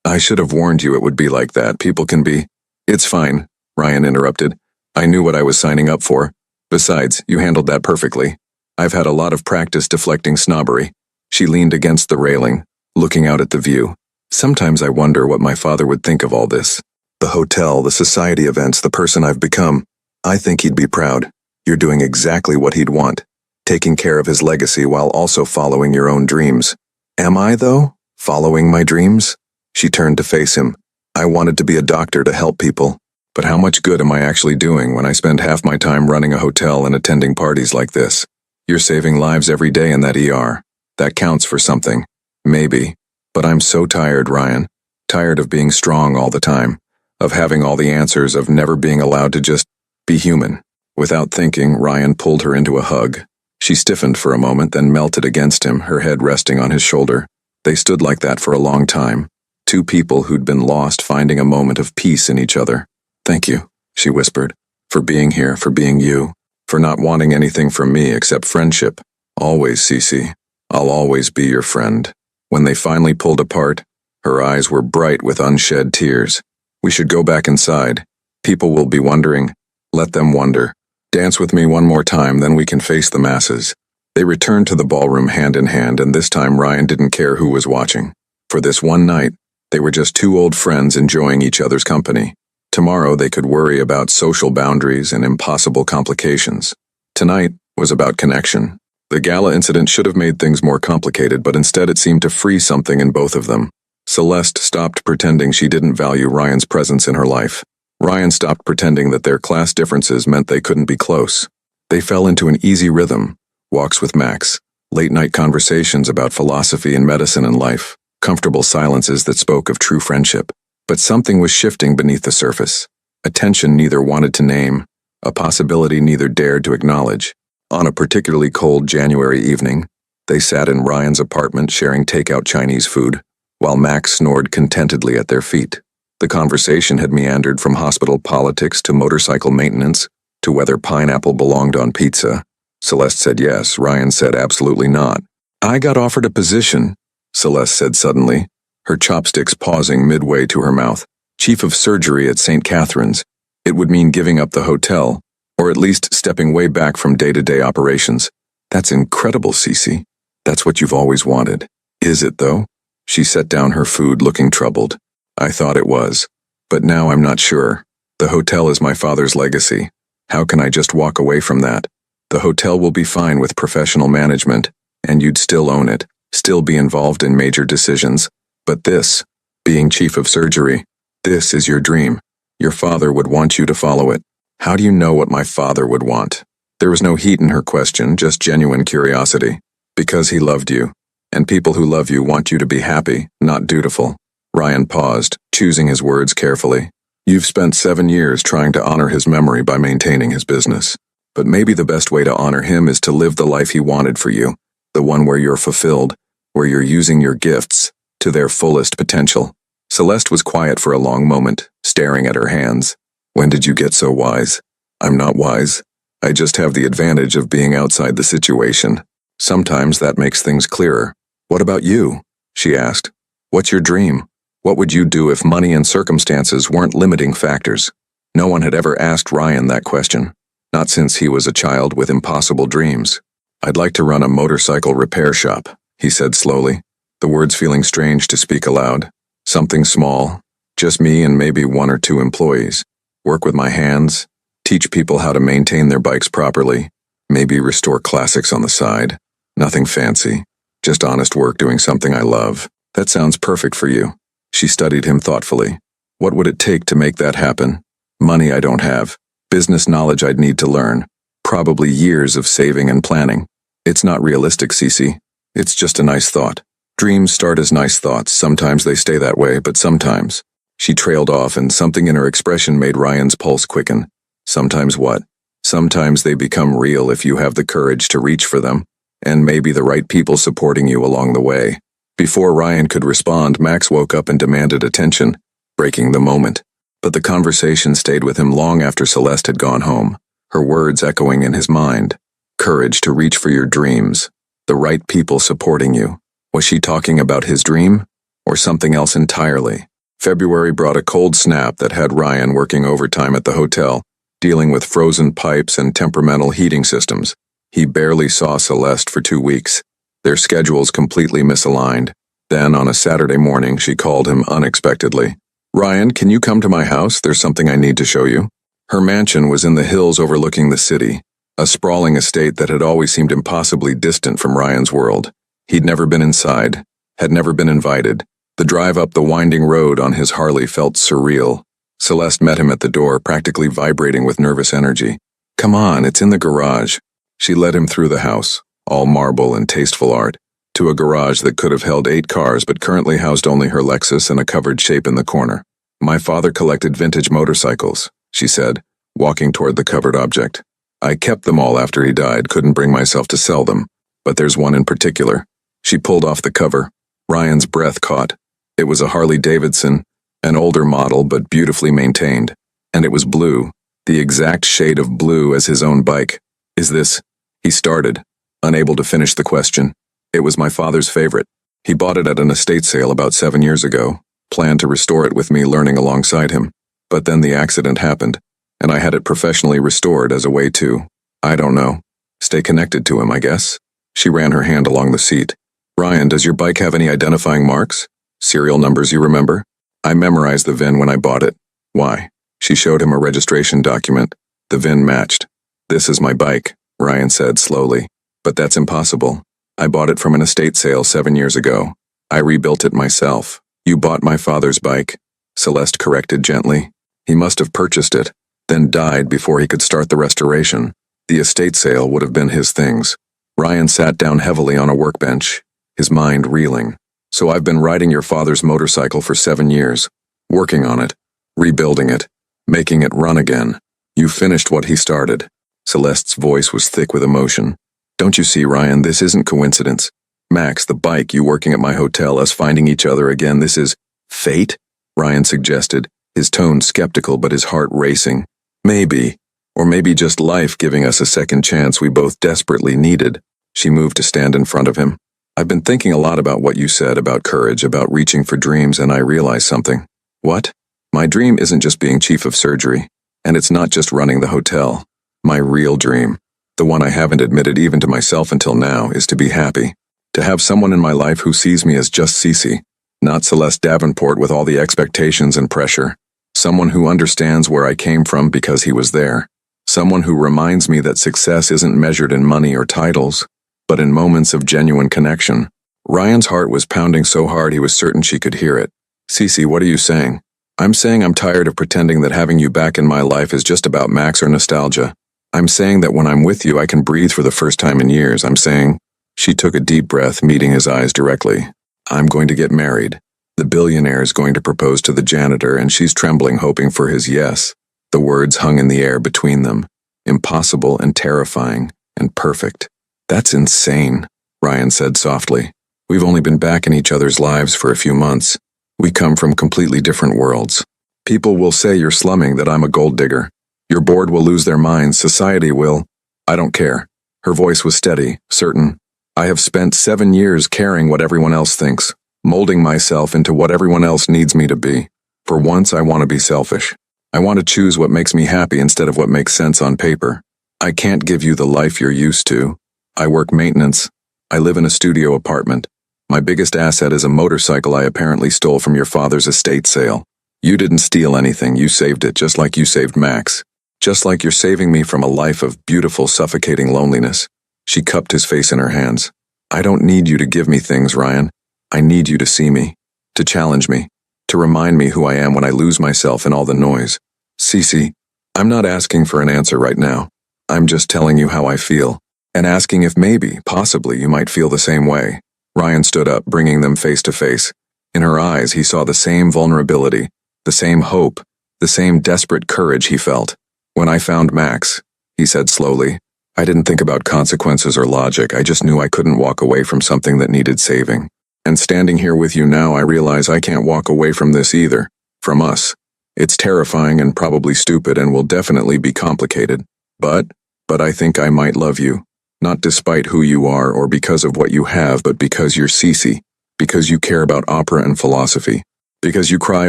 I should have warned you it would be like that. People can be. It's fine, Ryan interrupted. I knew what I was signing up for. Besides, you handled that perfectly. I've had a lot of practice deflecting snobbery. She leaned against the railing, looking out at the view. Sometimes I wonder what my father would think of all this. The hotel, the society events, the person I've become. I think he'd be proud. You're doing exactly what he'd want. Taking care of his legacy while also following your own dreams. Am I, though? Following my dreams? She turned to face him. I wanted to be a doctor to help people. But how much good am I actually doing when I spend half my time running a hotel and attending parties like this? You're saving lives every day in that ER. That counts for something. Maybe. But I'm so tired, Ryan. Tired of being strong all the time. Of having all the answers, of never being allowed to just be human. Without thinking, Ryan pulled her into a hug. She stiffened for a moment, then melted against him, her head resting on his shoulder. They stood like that for a long time. Two people who'd been lost finding a moment of peace in each other. Thank you, she whispered, for being here, for being you, for not wanting anything from me except friendship. Always, Cece. I'll always be your friend. When they finally pulled apart, her eyes were bright with unshed tears. We should go back inside. People will be wondering. Let them wonder. Dance with me one more time, then we can face the masses. They returned to the ballroom hand in hand, and this time Ryan didn't care who was watching. For this one night, They were just two old friends enjoying each other's company. Tomorrow they could worry about social boundaries and impossible complications. Tonight was about connection. The gala incident should have made things more complicated, but instead it seemed to free something in both of them. Celeste stopped pretending she didn't value Ryan's presence in her life. Ryan stopped pretending that their class differences meant they couldn't be close. They fell into an easy rhythm: walks with Max, late-night conversations about philosophy and medicine and life, comfortable silences that spoke of true friendship. But something was shifting beneath the surface. A tension neither wanted to name, a possibility neither dared to acknowledge. On a particularly cold January evening, they sat in Ryan's apartment sharing takeout Chinese food, while Max snored contentedly at their feet. The conversation had meandered from hospital politics to motorcycle maintenance, to whether pineapple belonged on pizza. Celeste said yes, Ryan said absolutely not. "I got offered a position," Celeste said suddenly, her chopsticks pausing midway to her mouth. "Chief of surgery at St. Catherine's. It would mean giving up the hotel, or at least stepping way back from day-to-day operations." "That's incredible, Cece. That's what you've always wanted." "Is it, though?" She set down her food, looking troubled. "I thought it was. But now I'm not sure. The hotel is my father's legacy. How can I just walk away from that? The hotel will be fine with professional management, and you'd still own it, still be involved in major decisions. But this, being chief of surgery, this is your dream. Your father would want you to follow it." "How do you know what my father would want?" There was no heat in her question, just genuine curiosity. "Because he loved you. And people who love you want you to be happy, not dutiful." Ryan paused, choosing his words carefully. "You've spent 7 years trying to honor his memory by maintaining his business. But maybe the best way to honor him is to live the life he wanted for you, the one where you're fulfilled, where you're using your gifts to their fullest potential." Celeste was quiet for a long moment, staring at her hands. "When did you get so wise?" "I'm not wise. I just have the advantage of being outside the situation. Sometimes that makes things clearer." "What about you?" she asked. "What's your dream? What would you do if money and circumstances weren't limiting factors?" No one had ever asked Ryan that question, not since he was a child with impossible dreams. "I'd like to run a motorcycle repair shop," he said slowly, the words feeling strange to speak aloud. "Something small, just me and maybe 1 or 2 employees. Work with my hands, teach people how to maintain their bikes properly, maybe restore classics on the side. Nothing fancy, just honest work doing something I love." "That sounds perfect for you." She studied him thoughtfully. "What would it take to make that happen?" "Money I don't have. Business knowledge I'd need to learn. Probably years of saving and planning." "It's not realistic, Cece. It's just a nice thought." "Dreams start as nice thoughts. Sometimes they stay that way, but sometimes." She trailed off, and something in her expression made Ryan's pulse quicken. "Sometimes what?" "Sometimes they become real if you have the courage to reach for them, and maybe the right people supporting you along the way." Before Ryan could respond, Max woke up and demanded attention, breaking the moment. But the conversation stayed with him long after Celeste had gone home, her words echoing in his mind. Courage to reach for your dreams, the right people supporting you. Was she talking about his dream, or something else entirely? February brought a cold snap that had Ryan working overtime at the hotel, dealing with frozen pipes and temperamental heating systems. He barely saw Celeste for 2 weeks, their schedules completely misaligned. Then, on a Saturday morning, she called him unexpectedly. "Ryan, can you come to my house? There's something I need to show you." Her mansion was in the hills overlooking the city, a sprawling estate that had always seemed impossibly distant from Ryan's world. He'd never been inside, had never been invited. The drive up the winding road on his Harley felt surreal. Celeste met him at the door, practically vibrating with nervous energy. "Come on, it's in the garage." She led him through the house, all marble and tasteful art, to a garage that could have held 8 cars but currently housed only her Lexus and a covered shape in the corner. "My father collected vintage motorcycles," she said, walking toward the covered object. "I kept them all after he died, couldn't bring myself to sell them. But there's one in particular." She pulled off the cover. Ryan's breath caught. It was a Harley Davidson, an older model but beautifully maintained. And it was blue, the exact shade of blue as his own bike. "Is this?" He started, unable to finish the question. "It was my father's favorite. He bought it at an estate sale about 7 years ago, planned to restore it with me learning alongside him. But then the accident happened, and I had it professionally restored as a way to, I don't know, stay connected to him, I guess." She ran her hand along the seat. "Ryan, does your bike have any identifying marks?" Serial numbers, you remember? I memorized the VIN when I bought it. Why? She showed him a registration document. The VIN matched. This is my bike, Ryan said slowly. But that's impossible. I bought it from an estate sale 7 years ago. I rebuilt it myself. You bought my father's bike, Celeste corrected gently. He must have purchased it, then died before he could start the restoration. The estate sale would have been his things. Ryan sat down heavily on a workbench, his mind reeling. So I've been riding your father's motorcycle for 7 years, working on it, rebuilding it, making it run again. You finished what he started. Celeste's voice was thick with emotion. Don't you see, Ryan, this isn't coincidence. Max, the bike, you working at my hotel, us finding each other again, this is fate? Ryan suggested, his tone skeptical but his heart racing. Maybe. Or maybe just life giving us a second chance we both desperately needed. She moved to stand in front of him. I've been thinking a lot about what you said about courage, about reaching for dreams, and I realized something. What? My dream isn't just being chief of surgery, and it's not just running the hotel. My real dream, the one I haven't admitted even to myself until now, is to be happy. To have someone in my life who sees me as just Cece, not Celeste Davenport with all the expectations and pressure. Someone who understands where I came from because he was there. Someone who reminds me that success isn't measured in money or titles, but in moments of genuine connection. Ryan's heart was pounding so hard he was certain she could hear it. Cece, what are you saying? I'm saying I'm tired of pretending that having you back in my life is just about Max or nostalgia. I'm saying that when I'm with you, I can breathe for the first time in years. I'm saying... She took a deep breath, meeting his eyes directly. I'm going to get married. The billionaire is going to propose to the janitor, and she's trembling, hoping for his yes. The words hung in the air between them. Impossible and terrifying and perfect. That's insane, Ryan said softly. We've only been back in each other's lives for a few months. We come from completely different worlds. People will say you're slumming, that I'm a gold digger. Your board will lose their minds, society will. I don't care. Her voice was steady, certain. I have spent 7 years caring what everyone else thinks, molding myself into what everyone else needs me to be. For once, I want to be selfish. I want to choose what makes me happy instead of what makes sense on paper. I can't give you the life you're used to. I work maintenance. I live in a studio apartment. My biggest asset is a motorcycle I apparently stole from your father's estate sale. You didn't steal anything, you saved it, just like you saved Max. Just like you're saving me from a life of beautiful, suffocating loneliness. She cupped his face in her hands. I don't need you to give me things, Ryan. I need you to see me, to challenge me, to remind me who I am when I lose myself in all the noise. Cece, I'm not asking for an answer right now. I'm just telling you how I feel, and asking if maybe, possibly, you might feel the same way. Ryan stood up, bringing them face to face. In her eyes, he saw the same vulnerability, the same hope, the same desperate courage he felt. When I found Max, he said slowly, I didn't think about consequences or logic. I just knew I couldn't walk away from something that needed saving. And standing here with you now, I realize I can't walk away from this either. From us. It's terrifying and probably stupid and will definitely be complicated. But I think I might love you. Not despite who you are or because of what you have, but because you're Cece. Because you care about opera and philosophy. Because you cry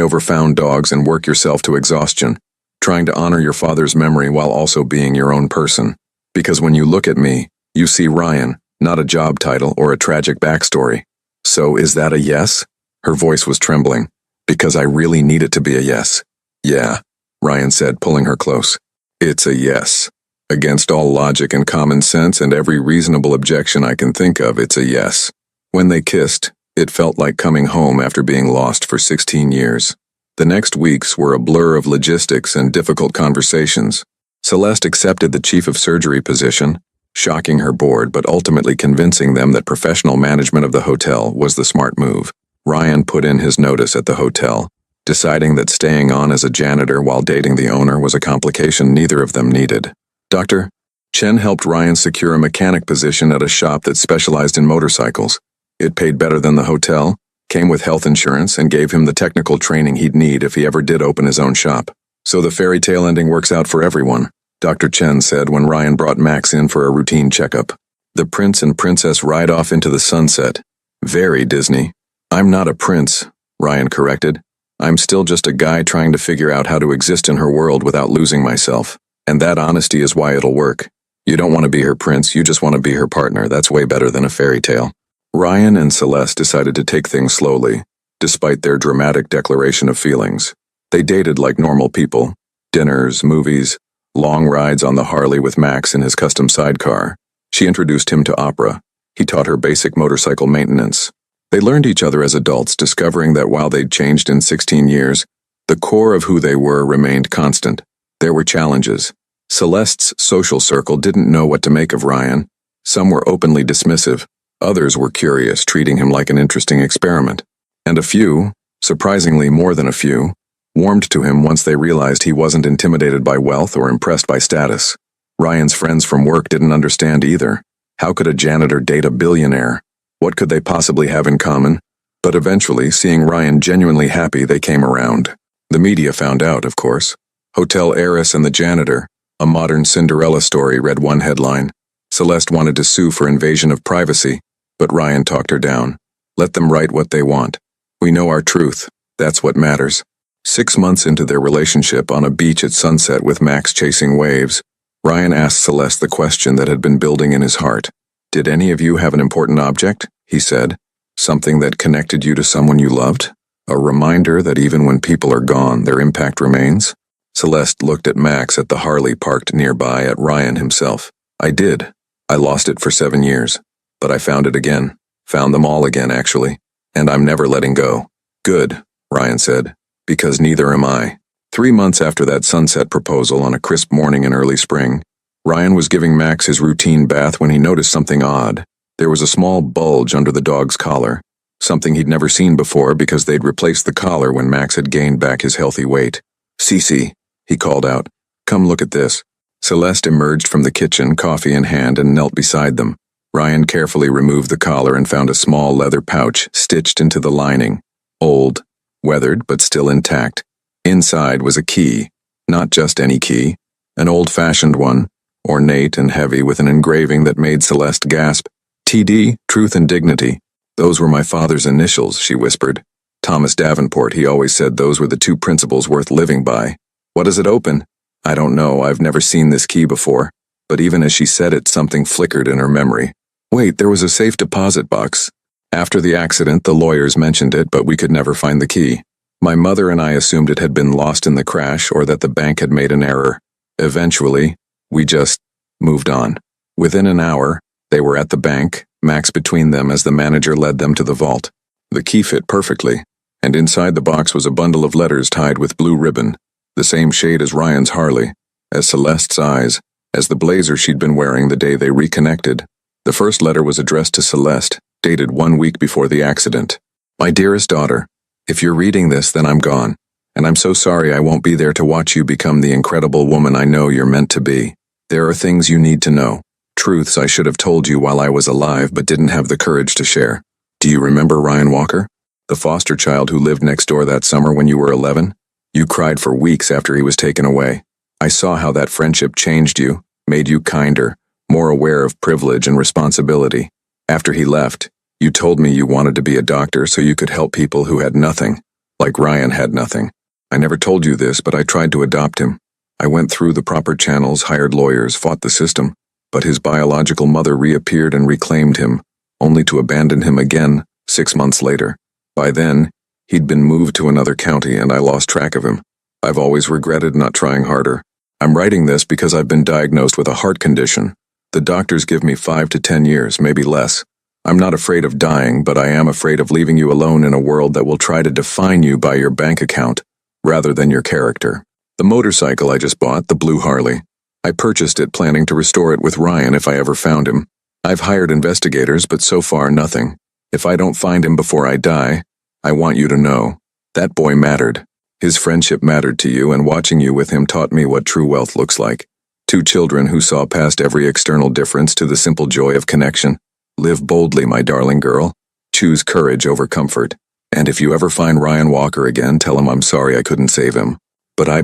over found dogs and work yourself to exhaustion, trying to honor your father's memory while also being your own person. Because when you look at me, you see Ryan, not a job title or a tragic backstory. So is that a yes? Her voice was trembling. Because I really need it to be a yes. Yeah, Ryan said, pulling her close. It's a yes. Against all logic and common sense and every reasonable objection I can think of, it's a yes. When they kissed, it felt like coming home after being lost for 16 years. The next weeks were a blur of logistics and difficult conversations. Celeste accepted the chief of surgery position, shocking her board but ultimately convincing them that professional management of the hotel was the smart move. Ryan put in his notice at the hotel, deciding that staying on as a janitor while dating the owner was a complication neither of them needed. Dr. Chen helped Ryan secure a mechanic position at a shop that specialized in motorcycles. It paid better than the hotel, came with health insurance, and gave him the technical training he'd need if he ever did open his own shop. So the fairy tale ending works out for everyone, Dr. Chen said when Ryan brought Max in for a routine checkup. The prince and princess ride off into the sunset. Very Disney. I'm not a prince, Ryan corrected. I'm still just a guy trying to figure out how to exist in her world without losing myself. And that honesty is why it'll work. You don't want to be her prince, you just want to be her partner. That's way better than a fairy tale. Ryan and Celeste decided to take things slowly. despite their dramatic declaration of feelings. They dated like normal people. Dinners, movies, long rides on the Harley with Max in his custom sidecar. She introduced him to opera. He taught her basic motorcycle maintenance. They learned each other as adults, discovering that while they'd changed in 16 years, the core of who they were remained constant. There were challenges. Celeste's social circle didn't know what to make of Ryan. Some were openly dismissive. Others were curious, treating him like an interesting experiment. And a few, surprisingly more than a few, warmed to him once they realized he wasn't intimidated by wealth or impressed by status. Ryan's friends from work didn't understand either. How could a janitor date a billionaire? What could they possibly have in common? But eventually, seeing Ryan genuinely happy, they came around. The media found out, of course. Hotel Heiress and the Janitor, a modern Cinderella story, read one headline. Celeste wanted to sue for invasion of privacy, but Ryan talked her down. Let them write what they want. We know our truth. That's what matters. 6 months into their relationship, on a beach at sunset with Max chasing waves, Ryan asked Celeste the question that had been building in his heart. Did any of you have an important object? He said. Something that connected you to someone you loved? A reminder that even when people are gone, their impact remains? Celeste looked at Max at the Harley parked nearby, at Ryan himself. I did. I lost it for 7 years. But I found it again. Found them all again, actually. And I'm never letting go. Good, Ryan said. Because neither am I. 3 months after that sunset proposal, on a crisp morning in early spring, Ryan was giving Max his routine bath when he noticed something odd. There was a small bulge under the dog's collar, something he'd never seen before because they'd replaced the collar when Max had gained back his healthy weight. Cece, he called out. Come look at this. Celeste emerged from the kitchen, coffee in hand, and knelt beside them. Ryan carefully removed the collar and found a small leather pouch stitched into the lining. Old, weathered, but still intact. Inside was a key. Not just any key. An old-fashioned one, ornate and heavy, with an engraving that made Celeste gasp. TD, Truth and Dignity. Those were my father's initials, she whispered. Thomas Davenport, he always said those were the 2 principles worth living by. What does it open? I don't know, I've never seen this key before. But even as she said it, something flickered in her memory. Wait, there was a safe deposit box. After the accident, the lawyers mentioned it, but we could never find the key. My mother and I assumed it had been lost in the crash or that the bank had made an error. Eventually, we just moved on. Within an hour, they were at the bank, Max between them as the manager led them to the vault. The key fit perfectly, and inside the box was a bundle of letters tied with blue ribbon, the same shade as Ryan's Harley, as Celeste's eyes, as the blazer she'd been wearing the day they reconnected. The first letter was addressed to Celeste, dated 1 week before the accident. My dearest daughter, if you're reading this, then I'm gone, and I'm so sorry I won't be there to watch you become the incredible woman I know you're meant to be. There are things you need to know, truths I should have told you while I was alive but didn't have the courage to share. Do you remember Ryan Walker? The foster child who lived next door that summer when you were 11? You cried for weeks after he was taken away. I saw how that friendship changed you, made you kinder, more aware of privilege and responsibility. After he left, you told me you wanted to be a doctor so you could help people who had nothing, like Ryan had nothing. I never told you this, but I tried to adopt him. I went through the proper channels, hired lawyers, fought the system, but his biological mother reappeared and reclaimed him, only to abandon him again 6 months later. By then, he'd been moved to another county and I lost track of him. I've always regretted not trying harder. I'm writing this because I've been diagnosed with a heart condition. The doctors give me 5 to 10 years, maybe less. I'm not afraid of dying, but I am afraid of leaving you alone in a world that will try to define you by your bank account, rather than your character. The motorcycle I just bought, the blue Harley, I purchased it planning to restore it with Ryan if I ever found him. I've hired investigators, but so far nothing. If I don't find him before I die, I want you to know, that boy mattered. His friendship mattered to you, and watching you with him taught me what true wealth looks like. 2 children who saw past every external difference to the simple joy of connection. Live boldly, my darling girl. Choose courage over comfort. And if you ever find Ryan Walker again, tell him I'm sorry I couldn't save him. But I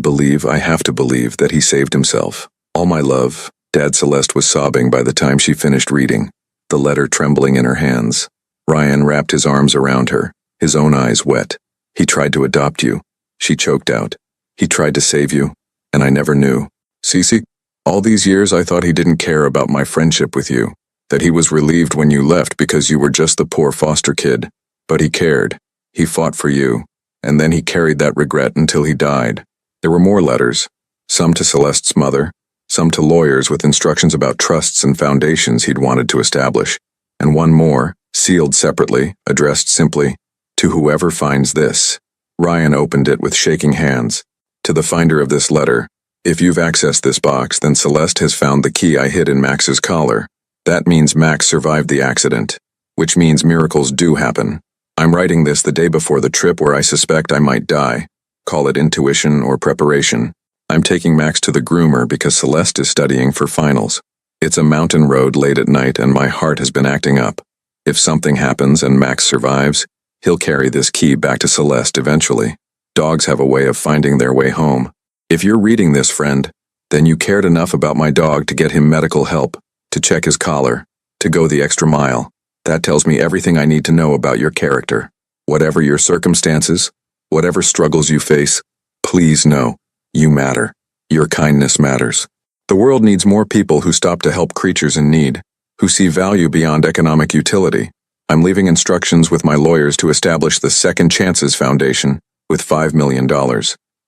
have to believe that he saved himself. All my love. Dad. Celeste was sobbing by the time she finished reading, the letter trembling in her hands. Ryan wrapped his arms around her, his own eyes wet. He tried to adopt you. She choked out. He tried to save you, and I never knew. Cece, all these years I thought he didn't care about my friendship with you, that he was relieved when you left because you were just the poor foster kid. But he cared. He fought for you, and then he carried that regret until he died. There were more letters, some to Celeste's mother, some to lawyers with instructions about trusts and foundations he'd wanted to establish, and one more, sealed separately, addressed simply, "To whoever finds this." Ryan opened it with shaking hands. "To the finder of this letter, if you've accessed this box, then Celeste has found the key I hid in Max's collar. That means Max survived the accident, which means miracles do happen. I'm writing this the day before the trip where I suspect I might die. Call it intuition or preparation. I'm taking Max to the groomer because Celeste is studying for finals. It's a mountain road late at night and my heart has been acting up. If something happens and Max survives, he'll carry this key back to Celeste eventually. Dogs have a way of finding their way home. If you're reading this, friend, then you cared enough about my dog to get him medical help, to check his collar, to go the extra mile. That tells me everything I need to know about your character. Whatever your circumstances, whatever struggles you face, please know, you matter. Your kindness matters. The world needs more people who stop to help creatures in need, who see value beyond economic utility. I'm leaving instructions with my lawyers to establish the Second Chances Foundation with $5 million.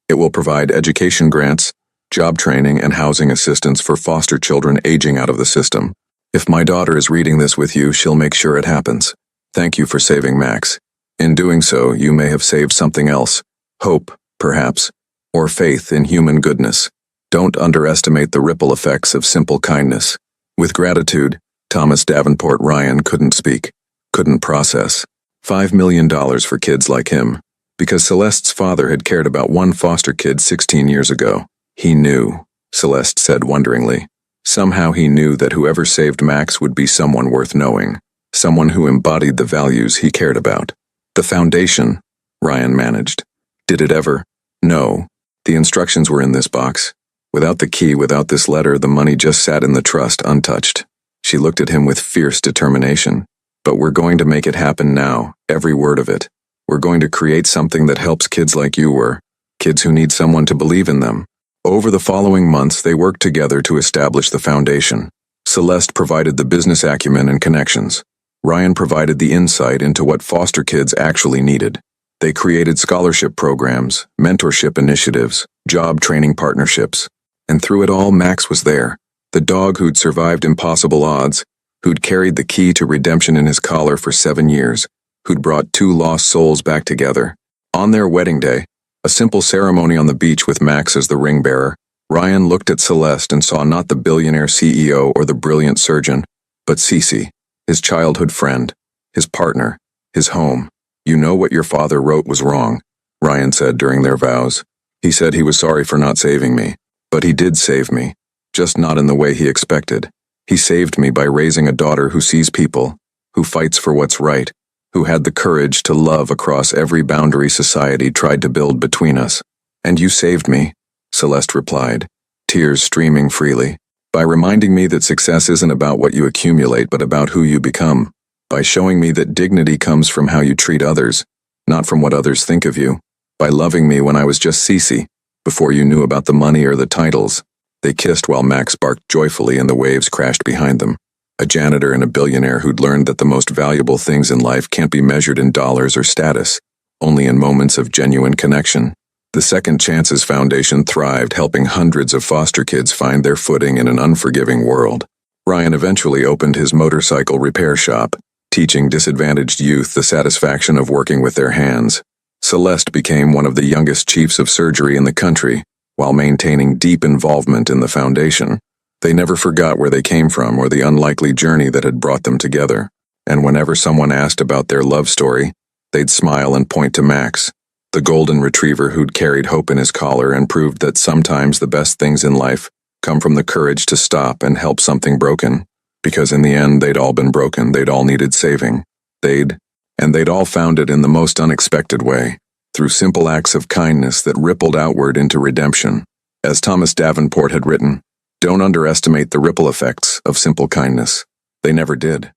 It will provide education grants, job training, and housing assistance for foster children aging out of the system. If my daughter is reading this with you, she'll make sure it happens. Thank you for saving Max. In doing so, you may have saved something else. Hope, perhaps, or faith in human goodness. Don't underestimate the ripple effects of simple kindness. With gratitude, Thomas Davenport. Ryan couldn't speak, couldn't process. $5 million for kids like him. Because Celeste's father had cared about one foster kid 16 years ago. He knew, Celeste said wonderingly. Somehow he knew that whoever saved Max would be someone worth knowing, someone who embodied the values he cared about. The foundation, Ryan managed. Did it ever? No. The instructions were in this box. Without the key, without this letter, the money just sat in the trust untouched. She looked at him with fierce determination. But we're going to make it happen now, every word of it. We're going to create something that helps kids like you were, kids who need someone to believe in them. Over the following months, they worked together to establish the foundation. Celeste provided the business acumen and connections. Ryan provided the insight into what foster kids actually needed. They created scholarship programs, mentorship initiatives, job training partnerships. And through it all, Max was there, the dog who'd survived impossible odds, who'd carried the key to redemption in his collar for 7 years, who'd brought 2 lost souls back together. On their wedding day, a simple ceremony on the beach with Max as the ring bearer, Ryan looked at Celeste and saw not the billionaire CEO or the brilliant surgeon, but Cece, his childhood friend, his partner, his home. "You know what your father wrote was wrong," Ryan said during their vows. "He said he was sorry for not saving me, but he did save me, just not in the way he expected. He saved me by raising a daughter who sees people, who fights for what's right, who had the courage to love across every boundary society tried to build between us. And you saved me," Celeste replied, tears streaming freely, "by reminding me that success isn't about what you accumulate but about who you become, by showing me that dignity comes from how you treat others, not from what others think of you, by loving me when I was just Cece, before you knew about the money or the titles." They kissed while Max barked joyfully and the waves crashed behind them. A janitor and a billionaire who'd learned that the most valuable things in life can't be measured in dollars or status, only in moments of genuine connection. The Second Chances Foundation thrived, helping hundreds of foster kids find their footing in an unforgiving world. Ryan eventually opened his motorcycle repair shop, teaching disadvantaged youth the satisfaction of working with their hands. Celeste became one of the youngest chiefs of surgery in the country, while maintaining deep involvement in the foundation. They never forgot where they came from or the unlikely journey that had brought them together. And whenever someone asked about their love story, they'd smile and point to Max, the golden retriever who'd carried hope in his collar and proved that sometimes the best things in life come from the courage to stop and help something broken. Because in the end, they'd all been broken, they'd all needed saving. They'd all found it in the most unexpected way, through simple acts of kindness that rippled outward into redemption. As Thomas Davenport had written, "Don't underestimate the ripple effects of simple kindness." They never did.